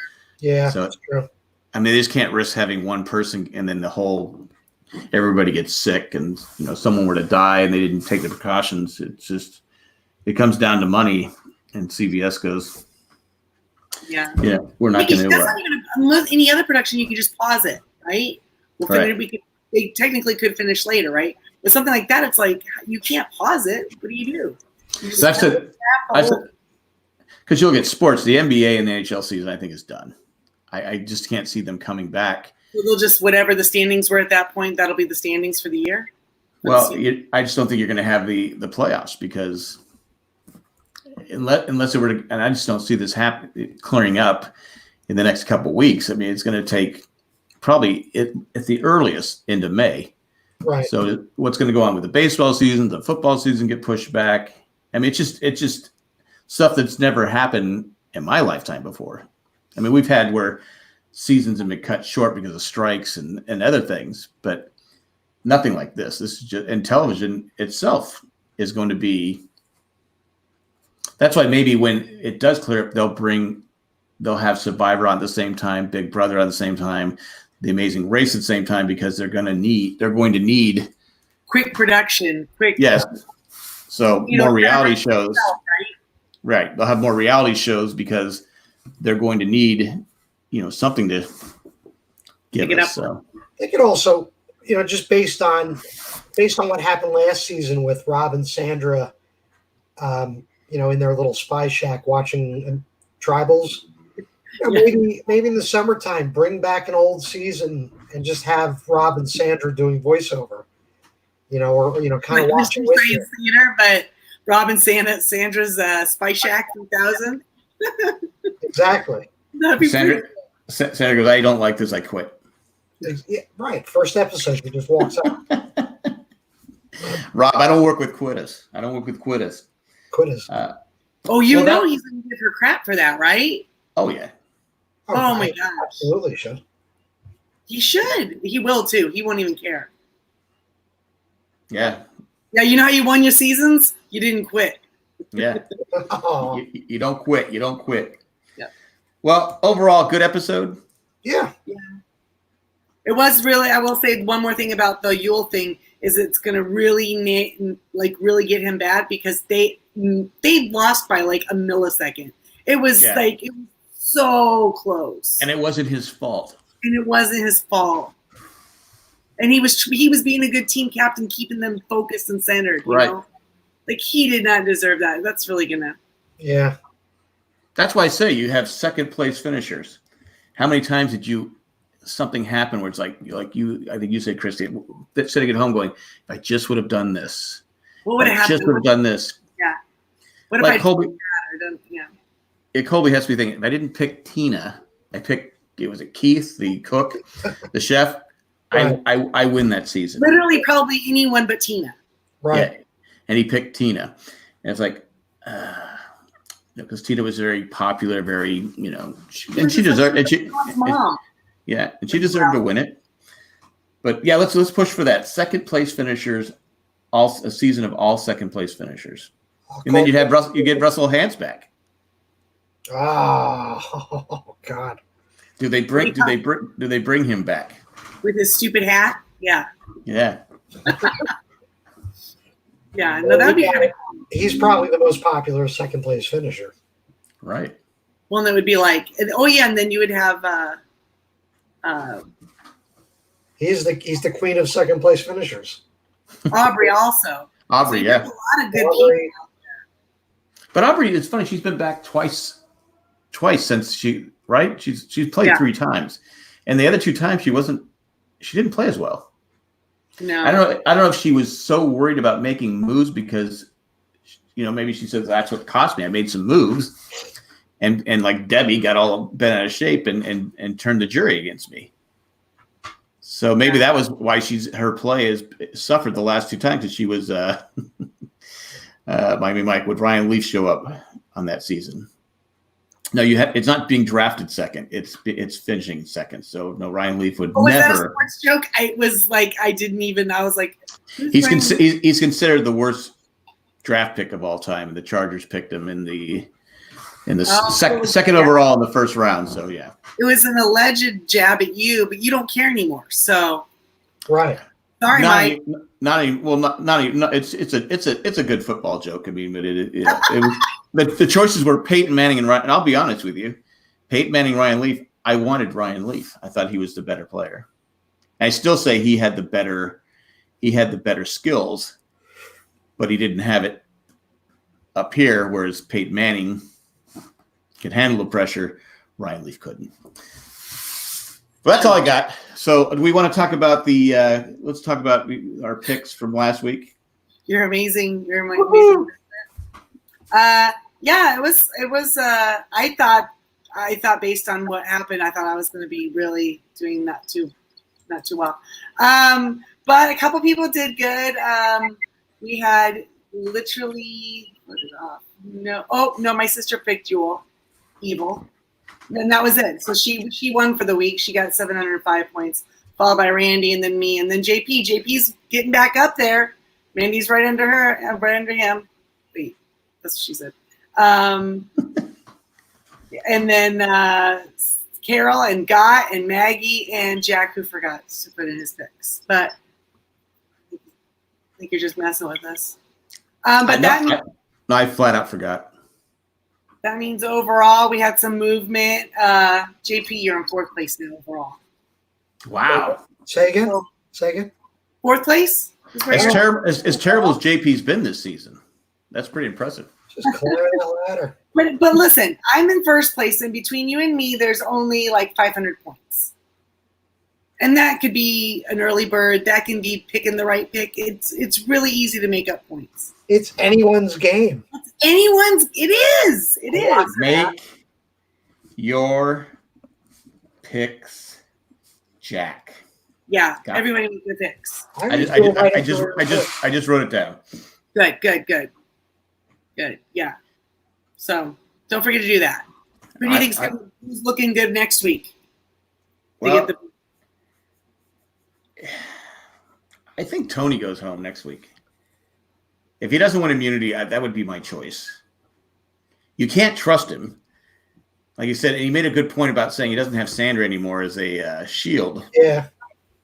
Yeah, so, that's true. I mean, they just can't risk having one person and then the whole everybody gets sick and someone were to die and they didn't take the precautions. It comes down to money, and CBS goes, Yeah, we're not going to. That's not even unless any other production. You can just pause it, right? They technically could finish later, right? But something like that, it's like you can't pause it. What do you do? That's it. Because you'll get sports. The NBA and the NHL season, I think, is done. I just can't see them coming back. So they'll just whatever the standings were at that point. That'll be the standings for the year. I just don't think you're going to have the playoffs because unless it were to, and I just don't see this clearing up in the next couple of weeks. I mean, it's going to take probably at the earliest into May. Right. So what's going to go on with the baseball season, the football season get pushed back. I mean, it's just stuff that's never happened in my lifetime before. I mean, we've had where seasons have been cut short because of strikes and other things, but nothing like this. This is just, and television itself is going to be. That's why maybe when it does clear up, they'll have Survivor on at the same time, Big Brother on the same time, The Amazing Race at the same time, because they're going to need quick production, Yes. So more reality shows. Right. They'll have more reality shows because they're going to need, something to give us. So they could also, just based on what happened last season with Rob and Sandra, in their little spy shack watching tribals. Maybe in the summertime, bring back an old season and just have Rob and Sandra doing voiceover. Or kind of watching with you. Theater, but Rob and Sandra's Spy Shack 2000. Exactly. That'd be Sandra goes, I don't like this. I quit. Yeah, right. First episode, he just walks out. Rob, I don't work with quitters. Quitters. He's going to give her crap for that, right? Oh, yeah. Oh my gosh. Absolutely should. He should. He will, too. He won't even care. Yeah. Yeah, you know how you won your seasons? You didn't quit. Yeah. You don't quit. You don't quit. Yeah. Well, overall, good episode. Yeah. It was really, I will say one more thing about the Yule thing is it's going to really really get him bad because they lost by like a millisecond. It was it was so close. And it wasn't his fault. And he was being a good team captain, keeping them focused and centered. You know? Like he did not deserve that. That's really gonna. Yeah. That's why I say you have second place finishers. How many times did something happen where it's like you? I think you said, Christy, sitting at home going, "If I just would have done this, what would have happened? Just would have done this." Yeah. What if like I Colby? Yeah. Colby has to be thinking. If I didn't pick Tina, I picked. Was it Keith, the cook, the chef? Right. I win that season. Literally, probably anyone but Tina. Right. Yeah. And he picked Tina, and it's like, because Tina was very popular, very and she deserved it. Mom. And she deserved to win it. But yeah, let's push for that second place finishers, a season of all second place finishers, and then you get Russell Hantz back. Oh God! Do they bring him back with his stupid hat? Yeah. Yeah. Yeah, no, that'd be kind of cool. He's probably the most popular second place finisher. Right. Well, and it would be like, and then you would have. He's the queen of second place finishers. Aubrey also. Aubrey, so a lot of good people out there. But Aubrey, it's funny. She's been back twice since she's played 3 times, and the other 2 times she didn't play as well. No. I don't know if she was so worried about making moves because, maybe she says that's what cost me. I made some moves, and like Debbie got all bent out of shape and turned the jury against me. So maybe that was why her play has suffered the last 2 times because she was Miami Mike. Would Ryan Leaf show up on that season? No, it's not being drafted second. It's finishing second. So no, Ryan Leaf would never. Was that a sports joke? I was like, I didn't even. I was like, he's considered the worst draft pick of all time. The Chargers picked him in the second overall in the first round. So yeah, it was an alleged jab at you, but you don't care anymore. So right. Sorry, Mike. Not even. Well, not even. No, it's a good football joke. I mean, but it was the choices were Peyton Manning and Ryan. And I'll be honest with you, Peyton Manning, Ryan Leaf. I wanted Ryan Leaf. I thought he was the better player. And I still say he had the better skills, but he didn't have it up here. Whereas Peyton Manning could handle the pressure, Ryan Leaf couldn't. Well, that's all I got. So, do we want to talk about let's talk about our picks from last week? You're amazing. You're amazing. Yeah, it was. I thought based on what happened, I thought I was going to be really doing not too well. But a couple people did good. We had literally my sister picked Evil. And that was it. So she won for the week. She got 705 points, followed by Randy and then me and then JP. JP's getting back up there. Randy's right under her, right under him. Wait, that's what she said. And then Carol and Gott and Maggie and Jack, who forgot to put in his picks. But I think you're just messing with us. I flat out forgot. That means overall we had some movement. JP, you're in fourth place now overall. Wow. Say again. Fourth place? As terrible as JP's been this season. That's pretty impressive. Just climbing the ladder. But listen, I'm in first place, and between you and me, there's only like 500 points. And that could be an early bird. That can be picking the right pick. It's really easy to make up points. It's anyone's game. It is. Make your picks, Jack. Yeah, everybody make their picks. I just wrote it down. Good. Yeah. So don't forget to do that. Who do you think's who's looking good next week? I think Tony goes home next week. If he doesn't win immunity, that would be my choice. You can't trust him. Like you said, and he made a good point about saying he doesn't have Sandra anymore as a shield. Yeah.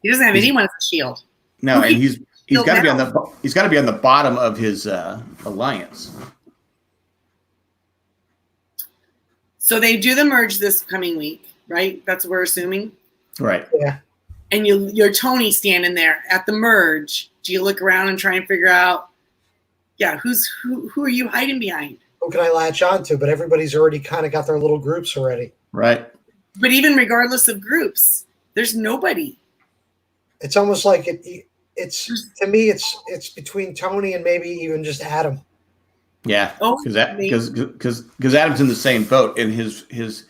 He doesn't have anyone as a shield. No, and he's got to be on the bottom of his alliance. So they do the merge this coming week, right? That's what we're assuming. Right. Yeah. And you're Tony standing there at the merge. Do you look around and try and figure out, who are you hiding behind? Who can I latch on to? But everybody's already kind of got their little groups already. Right. But even regardless of groups, there's nobody. It's almost like it's to me it's between Tony and maybe even just Adam. Yeah, because Adam's in the same boat in his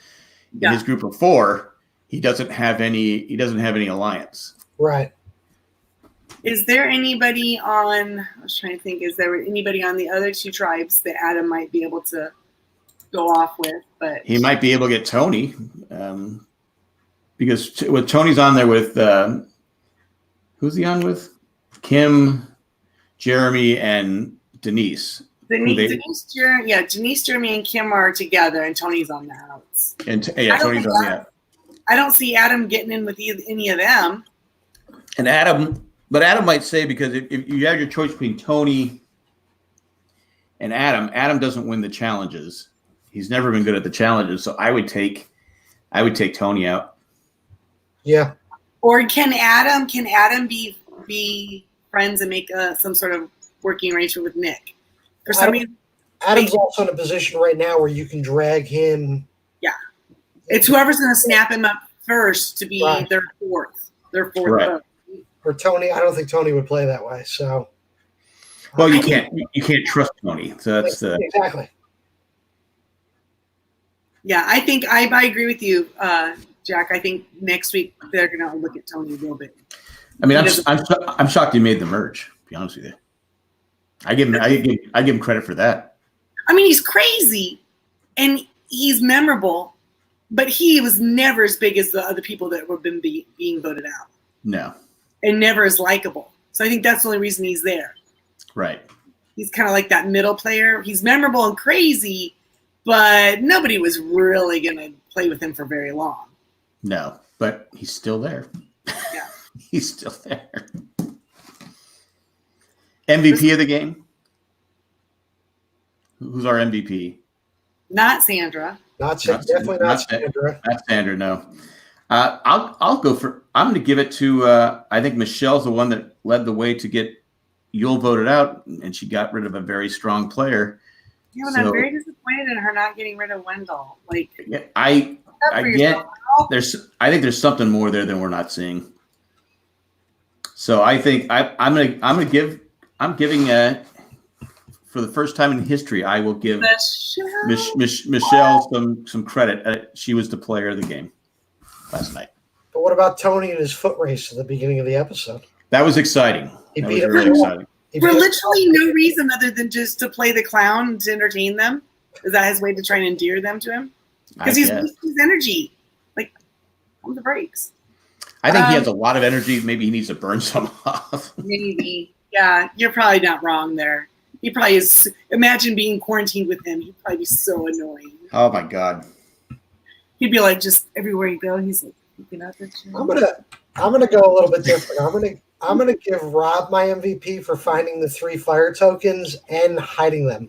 group of four. He doesn't have any alliance. Right. Is there anybody on? I was trying to think. Is there anybody on the other two tribes that Adam might be able to go off with? But he might be able to get Tony, because Tony's on there with who's he on with? Kim, Jeremy, and Denise. Denise, Jeremy, and Kim are together, and Tony's on the outs. Tony's on that. I don't see Adam getting in with any of them. And Adam might say, because if you have your choice between Tony and Adam doesn't win the challenges. He's never been good at the challenges, so I would take Tony out. Yeah. Or can Adam be friends and make some sort of working arrangement with Nick? For some reason, Adam's also in a position right now where you can drag him. Yeah, it's whoever's going to snap him up first to be their fourth. Right. Or Tony, I don't think Tony would play that way. So, well, you can't trust Tony. So that's exactly. Yeah, I think I agree with you, Jack. I think next week they're going to look at Tony a little bit. I mean, I'm shocked he made the merge. To be honest with you, I give him credit for that. I mean, he's crazy, and he's memorable, but he was never as big as the other people that were being voted out. No, and never as likable. So I think that's the only reason he's there. Right. He's kind of like that middle player. He's memorable and crazy, but nobody was really going to play with him for very long. No, but he's still there. Yeah. He's still there. MVP of the game? Who's our MVP? Not Sandra. Definitely not Sandra. Not Sandra, no. I'll go for. I'm going to give it to. I think Michelle's the one that led the way to get Yule voted out, and she got rid of a very strong player. Yeah, but I'm very disappointed in her not getting rid of Wendell. Like, yeah, I get. I think there's something more there than we're not seeing. So I think I'm giving for the first time in history, I will give Michelle some credit. She was the player of the game last night. But what about Tony and his foot race at the beginning of the episode? That was exciting. That was really exciting. For literally no reason other than just to play the clown to entertain them. Is that his way to try and endear them to him? Because he's wasting his energy. Like, on the brakes. I think he has a lot of energy. Maybe he needs to burn some off. Maybe. Yeah, you're probably not wrong there. He probably is. Imagine being quarantined with him. He'd probably be so annoying. Oh, my God. He'd be like, just everywhere you go, he's like, looking at the chair. I'm gonna go a little bit different. I'm gonna give Rob my MVP for finding the 3 fire tokens and hiding them.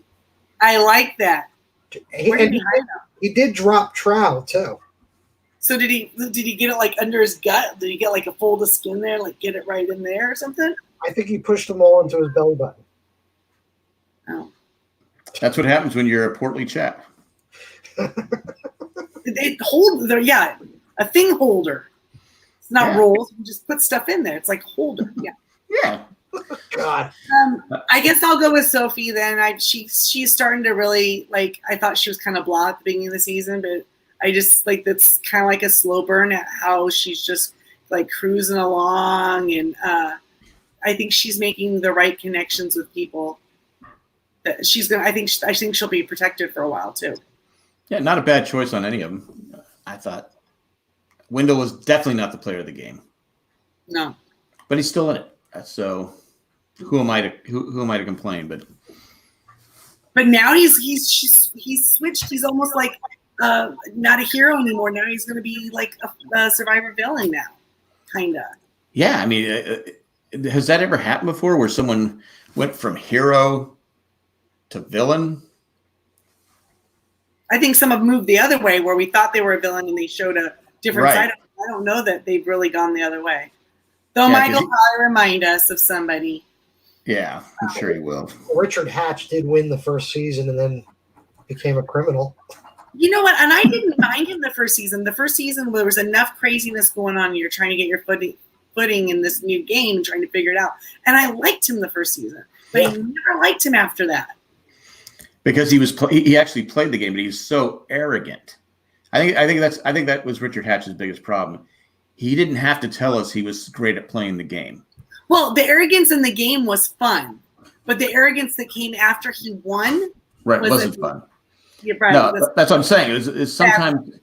I like that. He did drop trowel too. So did he get it like under his gut? Did he get like a fold of skin there, like get it right in there or something? I think he pushed them all into his belly button. Oh. That's what happens when you're a portly chap. They hold a thing holder. It's not rolls. You just put stuff in there. It's like holder. Yeah. Yeah. God. I guess I'll go with Sophie then. She's starting to really like. I thought she was kind of blah at the beginning of the season, but I just like that's kind of like a slow burn at how she's just like cruising along, and I think she's making the right connections with people. That she's gonna. I think she'll be protected for a while too. Yeah, not a bad choice on any of them. I thought Wendell was definitely not the player of the game. No, but he's still in it. So who am I to complain? But now he's switched. He's almost like not a hero anymore. Now he's going to be like a survivor villain now, kinda. Yeah, I mean, has that ever happened before, where someone went from hero to villain? I think some have moved the other way, where we thought they were a villain and they showed a different side of it. I don't know that they've really gone the other way. Though Michael probably remind us of somebody. Yeah, I'm sure he will. Richard Hatch did win the first season and then became a criminal. You know what? And I didn't mind him the first season. The first season, there was enough craziness going on. You're trying to get your footing in this new game and trying to figure it out. And I liked him the first season, but I never liked him after that. Because he actually played the game, but he's so arrogant. I think that was Richard Hatch's biggest problem. He didn't have to tell us he was great at playing the game. Well, the arrogance in the game was fun, but the arrogance that came after he won wasn't fun. Yeah, right. No, that's what I'm saying. It's sometimes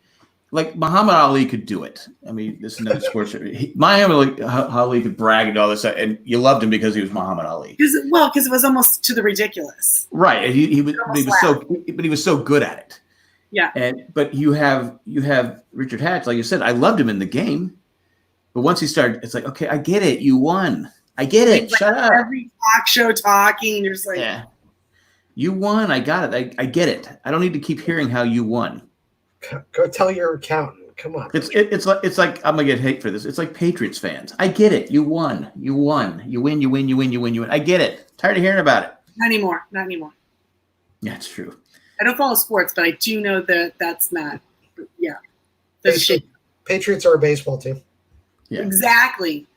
like Muhammad Ali could do it. I mean, this is another sports. Muhammad Ali could brag and all this, and you loved him because he was Muhammad Ali. Because it was almost to the ridiculous. Right. He was so good at it. Yeah. But you have Richard Hatch, like you said. I loved him in the game, but once he started, it's like, okay, I get it. You won. I get it. Shut up. Every talk show talking, you're just like, yeah. You won. I got it. I get it. I don't need to keep hearing how you won. Go tell your accountant. Come on. It's like I'm gonna get hate for this. It's like Patriots fans. I get it. You won. You won. You win. You win. You win. You win. You win. I get it. Tired of hearing about it. Not anymore. Not anymore. Yeah, it's true. I don't follow sports, but I do know that that's not. Yeah. Patriots are a baseball team. Yeah. Exactly.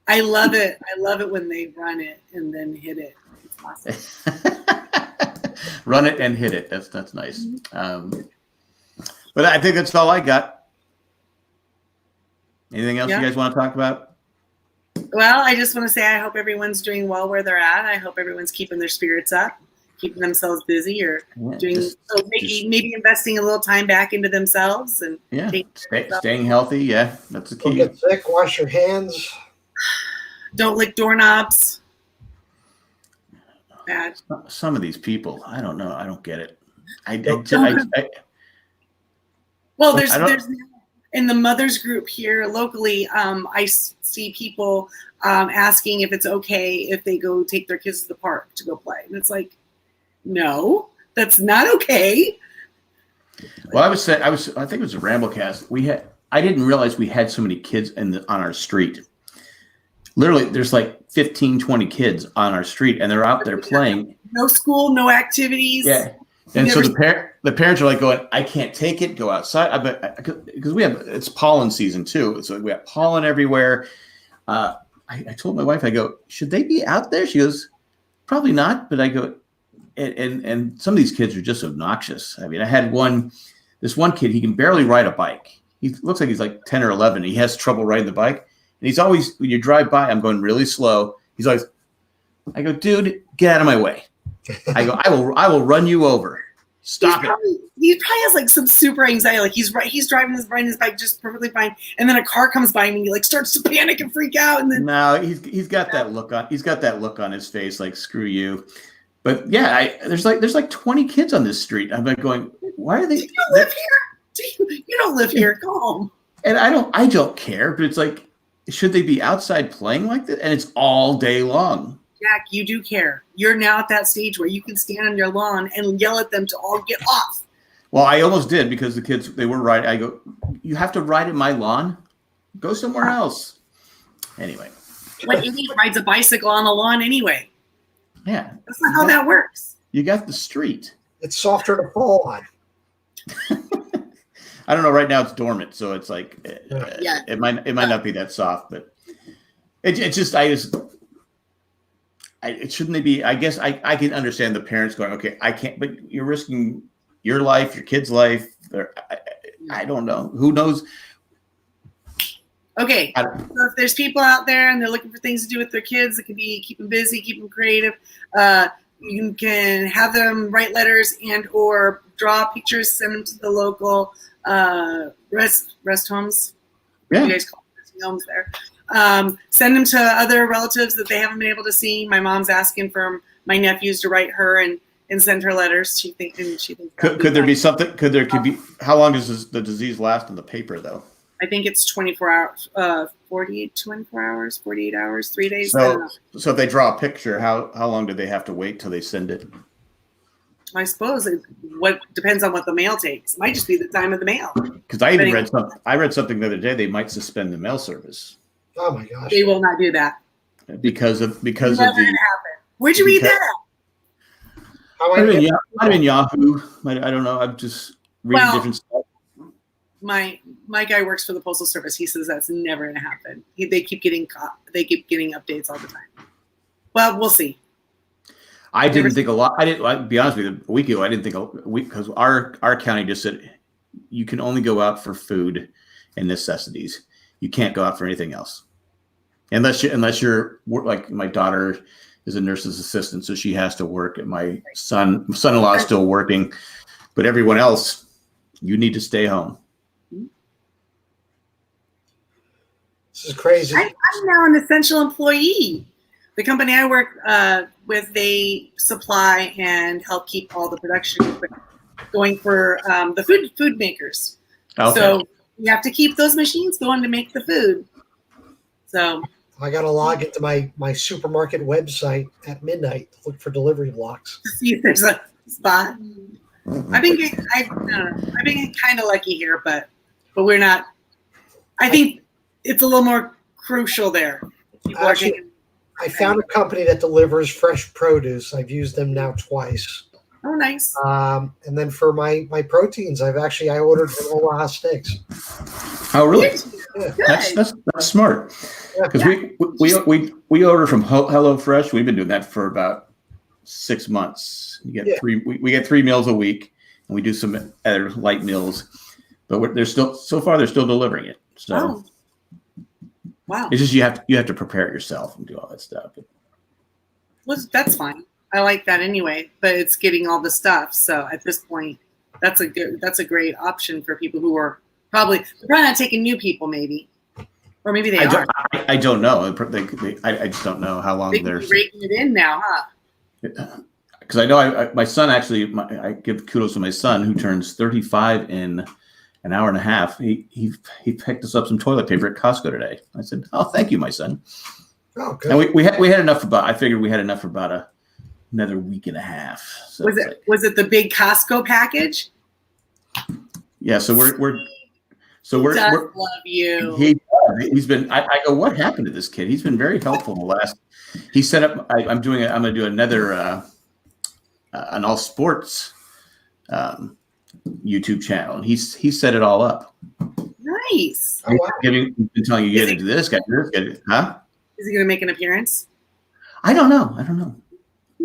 I love it. I love it when they run it and then hit it. It's awesome. Run it and hit it. That's nice. But I think that's all I got. Anything else you guys want to talk about? Well, I just want to say I hope everyone's doing well where they're at. I hope everyone's keeping their spirits up, keeping themselves busy, or maybe investing a little time back into themselves and staying healthy. Yeah, that's the key. Don't get sick. Wash your hands. Don't lick doorknobs. Bad. Some of these people, I don't know. I don't get it. in the mothers group here locally, I see people asking if it's okay if they go take their kids to the park to go play. And it's like, no, that's not okay. Well, I think it was a Ramblecast. I didn't realize we had so many kids on our street. Literally, there's like 15, 20 kids on our street, and they're out there playing. No school, no activities. Yeah. And so the parents are like going, I can't take it. Go outside. Because it's pollen season too. So we have pollen everywhere. I told my wife, I go, should they be out there? She goes, probably not. But I go, and some of these kids are just obnoxious. I mean, I had this one kid, he can barely ride a bike. He looks like he's like 10 or 11. He has trouble riding the bike. And he's always, when you drive by, I'm going really slow. He's always, I go, dude, get out of my way. I go, I will run you over. Stop it. He probably has like some super anxiety. Like he's riding his bike just perfectly fine, and then a car comes by him and he like starts to panic and freak out. And then no, he's got that look on his face, like screw you. But yeah, there's like 20 kids on this street. I'm like going, why are they? Do you live here? You don't live here. Go home. And I don't care, but it's like, should they be outside playing like that? And it's all day long. Jack, you do care. You're now at that stage where you can stand on your lawn and yell at them to all get off. Well, I almost did because the kids, they were riding. I go, you have to ride in my lawn? Go somewhere else. Anyway. What idiot rides a bicycle on the lawn anyway? Yeah. That's not how that works. You got the street. It's softer to fall on. I don't know. Right now it's dormant, so it's like yeah. It might not be that soft, but it shouldn't they be? I guess I can understand the parents going, okay, I can't, but you're risking your life, your kid's life. I don't know. Who knows? Okay, so if there's people out there and they're looking for things to do with their kids that can keep them busy, keep them creative, you can have them write letters and or draw pictures, send them to the local rest homes. Yeah. You guys call them resting homes there. Send them to other relatives that they haven't been able to see. My mom's asking for my nephews to write her and send her letters. She thinks could there be something? Could be? How long does the disease last in the paper though? I think it's 24 hours, 24 hours, 48 hours, 3 days. So if they draw a picture, how long do they have to wait till they send it? I suppose what depends on what the mail takes. It might just be the time of the mail. Because I even read something the other day. They might suspend the mail service. Oh my gosh! They will not do that because of the. Never gonna happen. Where'd you read that? Might have been Yahoo. I don't know. I'm just reading different stuff. My guy works for the Postal Service. He says that's never going to happen. They keep getting updates all the time. Well, we'll see. I didn't think a lot. I'll be honest with you. A week ago, I didn't think a week because our county just said you can only go out for food and necessities. You can't go out for anything else, unless you're like my daughter is a nurse's assistant, so she has to work, and my son-in-law is still working, but everyone else, you need to stay home. This is crazy. I'm now an essential employee. The company I work with, they supply and help keep all the production going for the food makers. Okay. So you have to keep those machines going to make the food. So I got to log into my supermarket website at midnight to look for delivery blocks. To see if there's a spot. I've been kind of lucky here, but we're not. I think it's a little more crucial there. Actually, I found a company that delivers fresh produce. I've used them now twice. Oh, nice. And then for my proteins, I ordered from Omaha Steaks. Oh, really? Yeah. That's smart. Because we order from HelloFresh. We've been doing that for about 6 months. You get we get 3 meals a week, and we do some other light meals. But they're still delivering it. So. Oh. Wow. It's just you have to prepare it yourself and do all that stuff. Well, that's fine. I like that anyway, but it's getting all the stuff. So at this point, that's a great option for people who are probably not taking new people, maybe, or maybe they are. I don't know. I just don't know how long they're raking it in now, huh? Because I know my son actually. I give kudos to my son who turns 35 in an hour and a half. He picked us up some toilet paper at Costco today. I said, "Oh, thank you, my son." Oh, good. And we had enough I figured we had enough for about another week and a half. So was it the big Costco package? Yeah. So we're love you. He's been. I go, what happened to this kid? He's been very helpful in the last. He set up. I'm going to do another an all sports YouTube channel, and he set it all up. Nice. Oh, wow. Been telling you get into this guy, huh? Is he going to make an appearance? I don't know.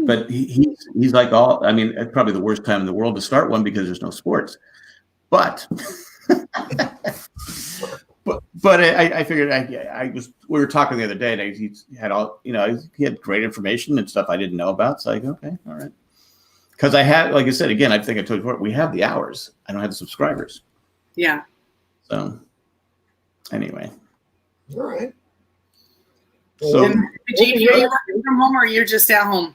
But he's like all. I mean, it's probably the worst time in the world to start one because there's no sports. But but I figured we were talking the other day, and he had all he had great information and stuff I didn't know about. So I go, okay, all right. Because I had, like I said, again, I think I told you before, we have the hours. I don't have the subscribers. Yeah. So anyway. All right. So are you working from home or you're just at home?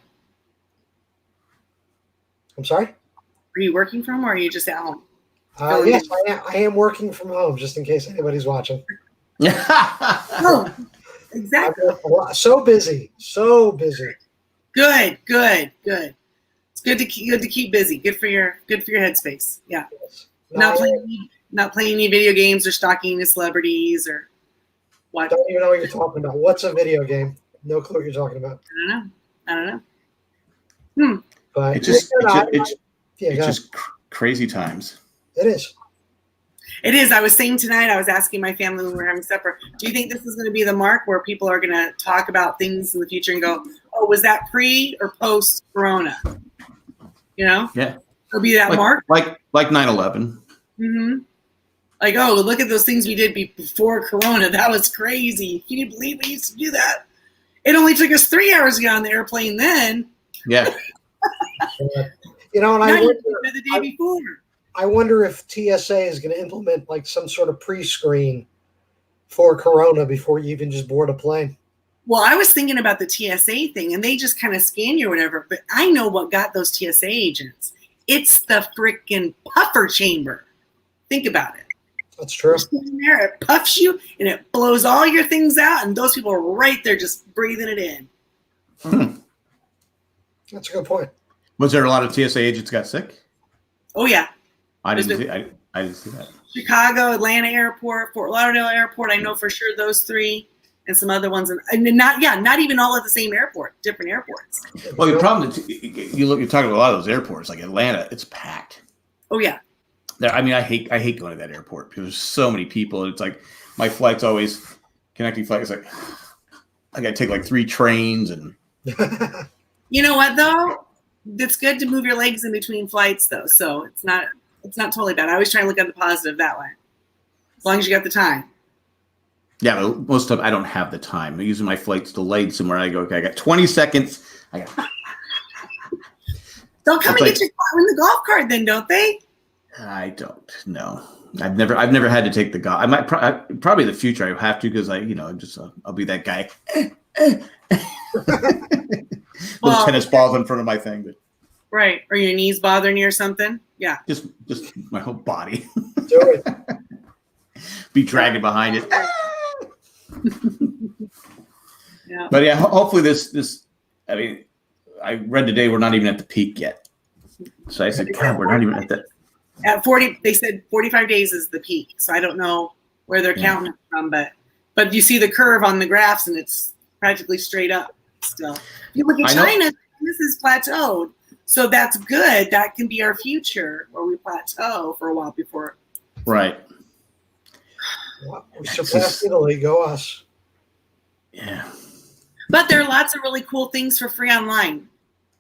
I'm sorry? Are you working from home or are you just at home? Yes, I am working from home, just in case anybody's watching. Oh, exactly. So busy. Good. It's good to keep busy. Good for your headspace. Yeah. Yes. Not playing any video games or stalking any celebrities or what. Don't even know what you're talking about. What's a video game? No clue what you're talking about. I don't know. But it's just crazy times. It is. It is. I was saying tonight, I was asking my family when we were having supper, do you think this is going to be the mark where people are going to talk about things in the future and go, oh, was that pre or post Corona? Yeah. It'll be that mark. Like 9/11. Mm-hmm. Like, oh, look at those things we did before Corona. That was crazy. Can you believe we used to do that? It only took us 3 hours to get on the airplane then. Yeah. And I wonder, the day before. I wonder if TSA is going to implement like some sort of pre-screen for Corona before you even just board a plane. Well, I was thinking about the TSA thing, and they just kind of scan you or whatever. But I know what got those TSA agents. It's the freaking puffer chamber. Think about it. That's true. There, it puffs you, and it blows all your things out, and those people are right there just breathing it in. That's a good point. Was there a lot of TSA agents got sick? Oh, yeah. I didn't see that. Chicago, Atlanta Airport, Fort Lauderdale Airport. I know for sure those three, and some other ones, and not even all at the same airport, different airports. Well, the problem is you're talking about a lot of those airports, like Atlanta, it's packed. Oh yeah. I mean, I hate going to that airport because there's so many people. It's like my flight's always connecting flights. Like I got to take like 3 trains, and you know what though? It's good to move your legs in between flights though, so it's not totally bad. I always try and look at the positive that way, as long as you got the time. Yeah, but most of the time I don't have the time. I'm using my flight's delayed somewhere. I go, okay, I got 20 seconds. They'll come and get you in the golf cart then, don't they? I don't know. I've never had to take the golf. I might probably in the future I have to because I'll be that guy. Those tennis balls in front of my thing, but right, or your knees bothering you or something. Yeah, just my whole body. Do it. Be dragging behind it. Yeah. But yeah, hopefully this. I mean, I read today we're not even at the peak yet. So I said, God, we're not even at that. At 40, they said 45 days is the peak. So I don't know where they're counting it from, but you see the curve on the graphs and it's practically straight up still. If you look at China, this is plateaued. So that's good. That can be our future where we plateau for a while before. Right. Well, we surpassed Italy. Go us. Yeah. But there are lots of really cool things for free online.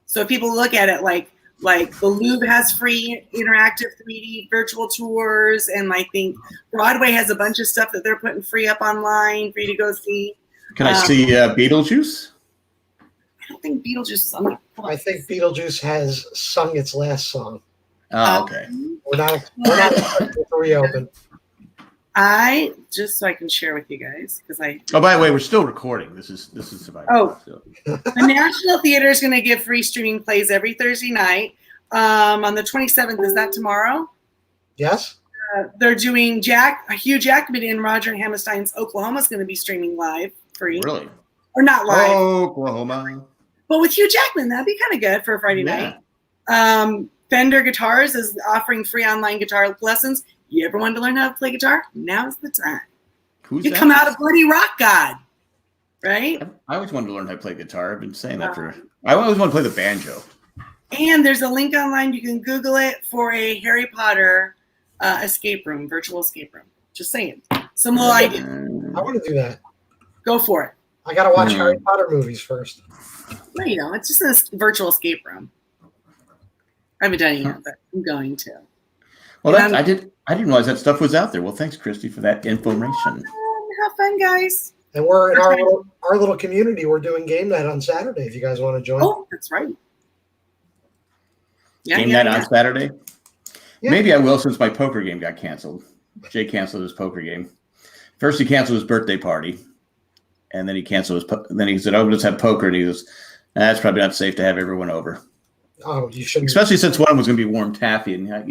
So if people look at it like the Louvre has free interactive 3D virtual tours, and I think Broadway has a bunch of stuff that they're putting free up online for you to go see. Can I see Beetlejuice? I don't think Beetlejuice is on the I think Beetlejuice has sung its last song. Oh, okay. We're not expecting to reopen. I just so I can share with you guys because I. Oh, by the way, we're still recording. This is Survivor. Oh, the National Theater is going to give free streaming plays every Thursday night. On the 27th, is that tomorrow? Yes. They're doing Hugh Jackman in Roger Hammerstein's Oklahoma's going to be streaming live free. Really? Or not live. Oklahoma. But with Hugh Jackman, that'd be kind of good for a Friday night. Fender Guitars is offering free online guitar lessons. You ever wanted to learn how to play guitar? Now's the time. You come out a bloody rock god, right? I always wanted to learn how to play guitar. I've been saying that for. I always want to play the banjo. And there's a link online. You can Google it for a Harry Potter escape room, virtual escape room. Just saying. Some little idea. I want to do that. Go for it. I got to watch Harry Potter movies first. No, you don't. It's just a virtual escape room. I haven't done it yet, but I'm going to. Well, I didn't realize that stuff was out there. Well, thanks, Christy, for that information. Have fun, guys. And we're in our little community. We're doing game night on Saturday. If you guys want to join. Oh, that's right. Game night on Saturday. Yeah. Maybe I will, since my poker game got canceled. Jay canceled his poker game. First, he canceled his birthday party, and then he canceled his. Then he said, "Oh, let's have poker." And he goes, "That's probably not safe to have everyone over." Oh, you shouldn't. Especially since one was going to be warm taffy, and that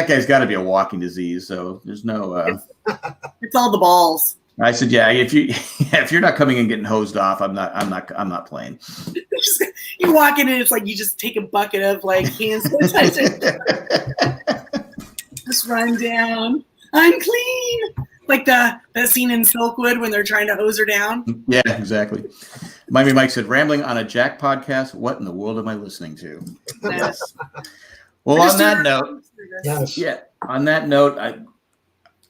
guy's got to be a walking disease. So there's no. It's all the balls. I said, "Yeah, if you're not coming and getting hosed off, I'm not playing." You walk in and it's like you just take a bucket of like hand sanitizer. Just run down. I'm clean. Like that scene in Silkwood when they're trying to hose her down. Yeah, exactly. Miami Mike said, "Rambling on a Jack podcast. What in the world am I listening to?" Yes. Well, on that note, on that note,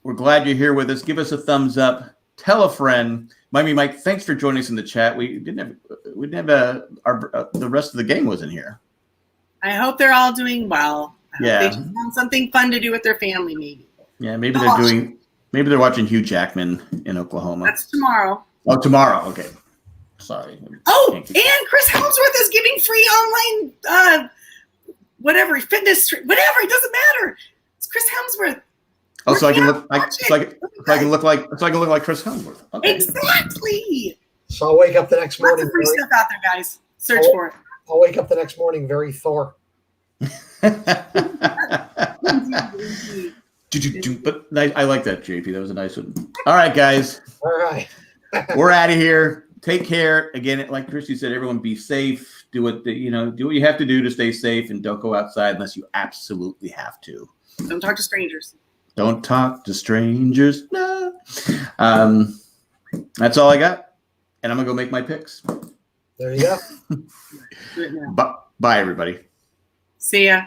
we're glad you're here with us. Give us a thumbs up. Tell a friend. Miami Mike, thanks for joining us in the chat. We didn't have the rest of the gang wasn't here. I hope they're all doing well. I hope they just found something fun to do with their family, maybe. Yeah, maybe they're watching Hugh Jackman in Oklahoma. That's tomorrow. Oh, tomorrow. Okay. Sorry. Oh, and Chris Helmsworth is giving free online fitness, whatever. It doesn't matter. It's Chris Helmsworth. Oh, so I can look like Chris Helmsworth. Okay. Exactly. So I'll wake up the next morning. Lots of free stuff out there, guys. Search for it. I'll wake up the next morning very Thor. But I like that, JP. That was a nice one. All right, guys. All right. We're out of here. Take care. Again, like Christy said, everyone be safe. Do what you have to do to stay safe, and don't go outside unless you absolutely have to. Don't talk to strangers. Don't talk to strangers. No. That's all I got. And I'm going to go make my picks. There you go. Bye, everybody. See ya.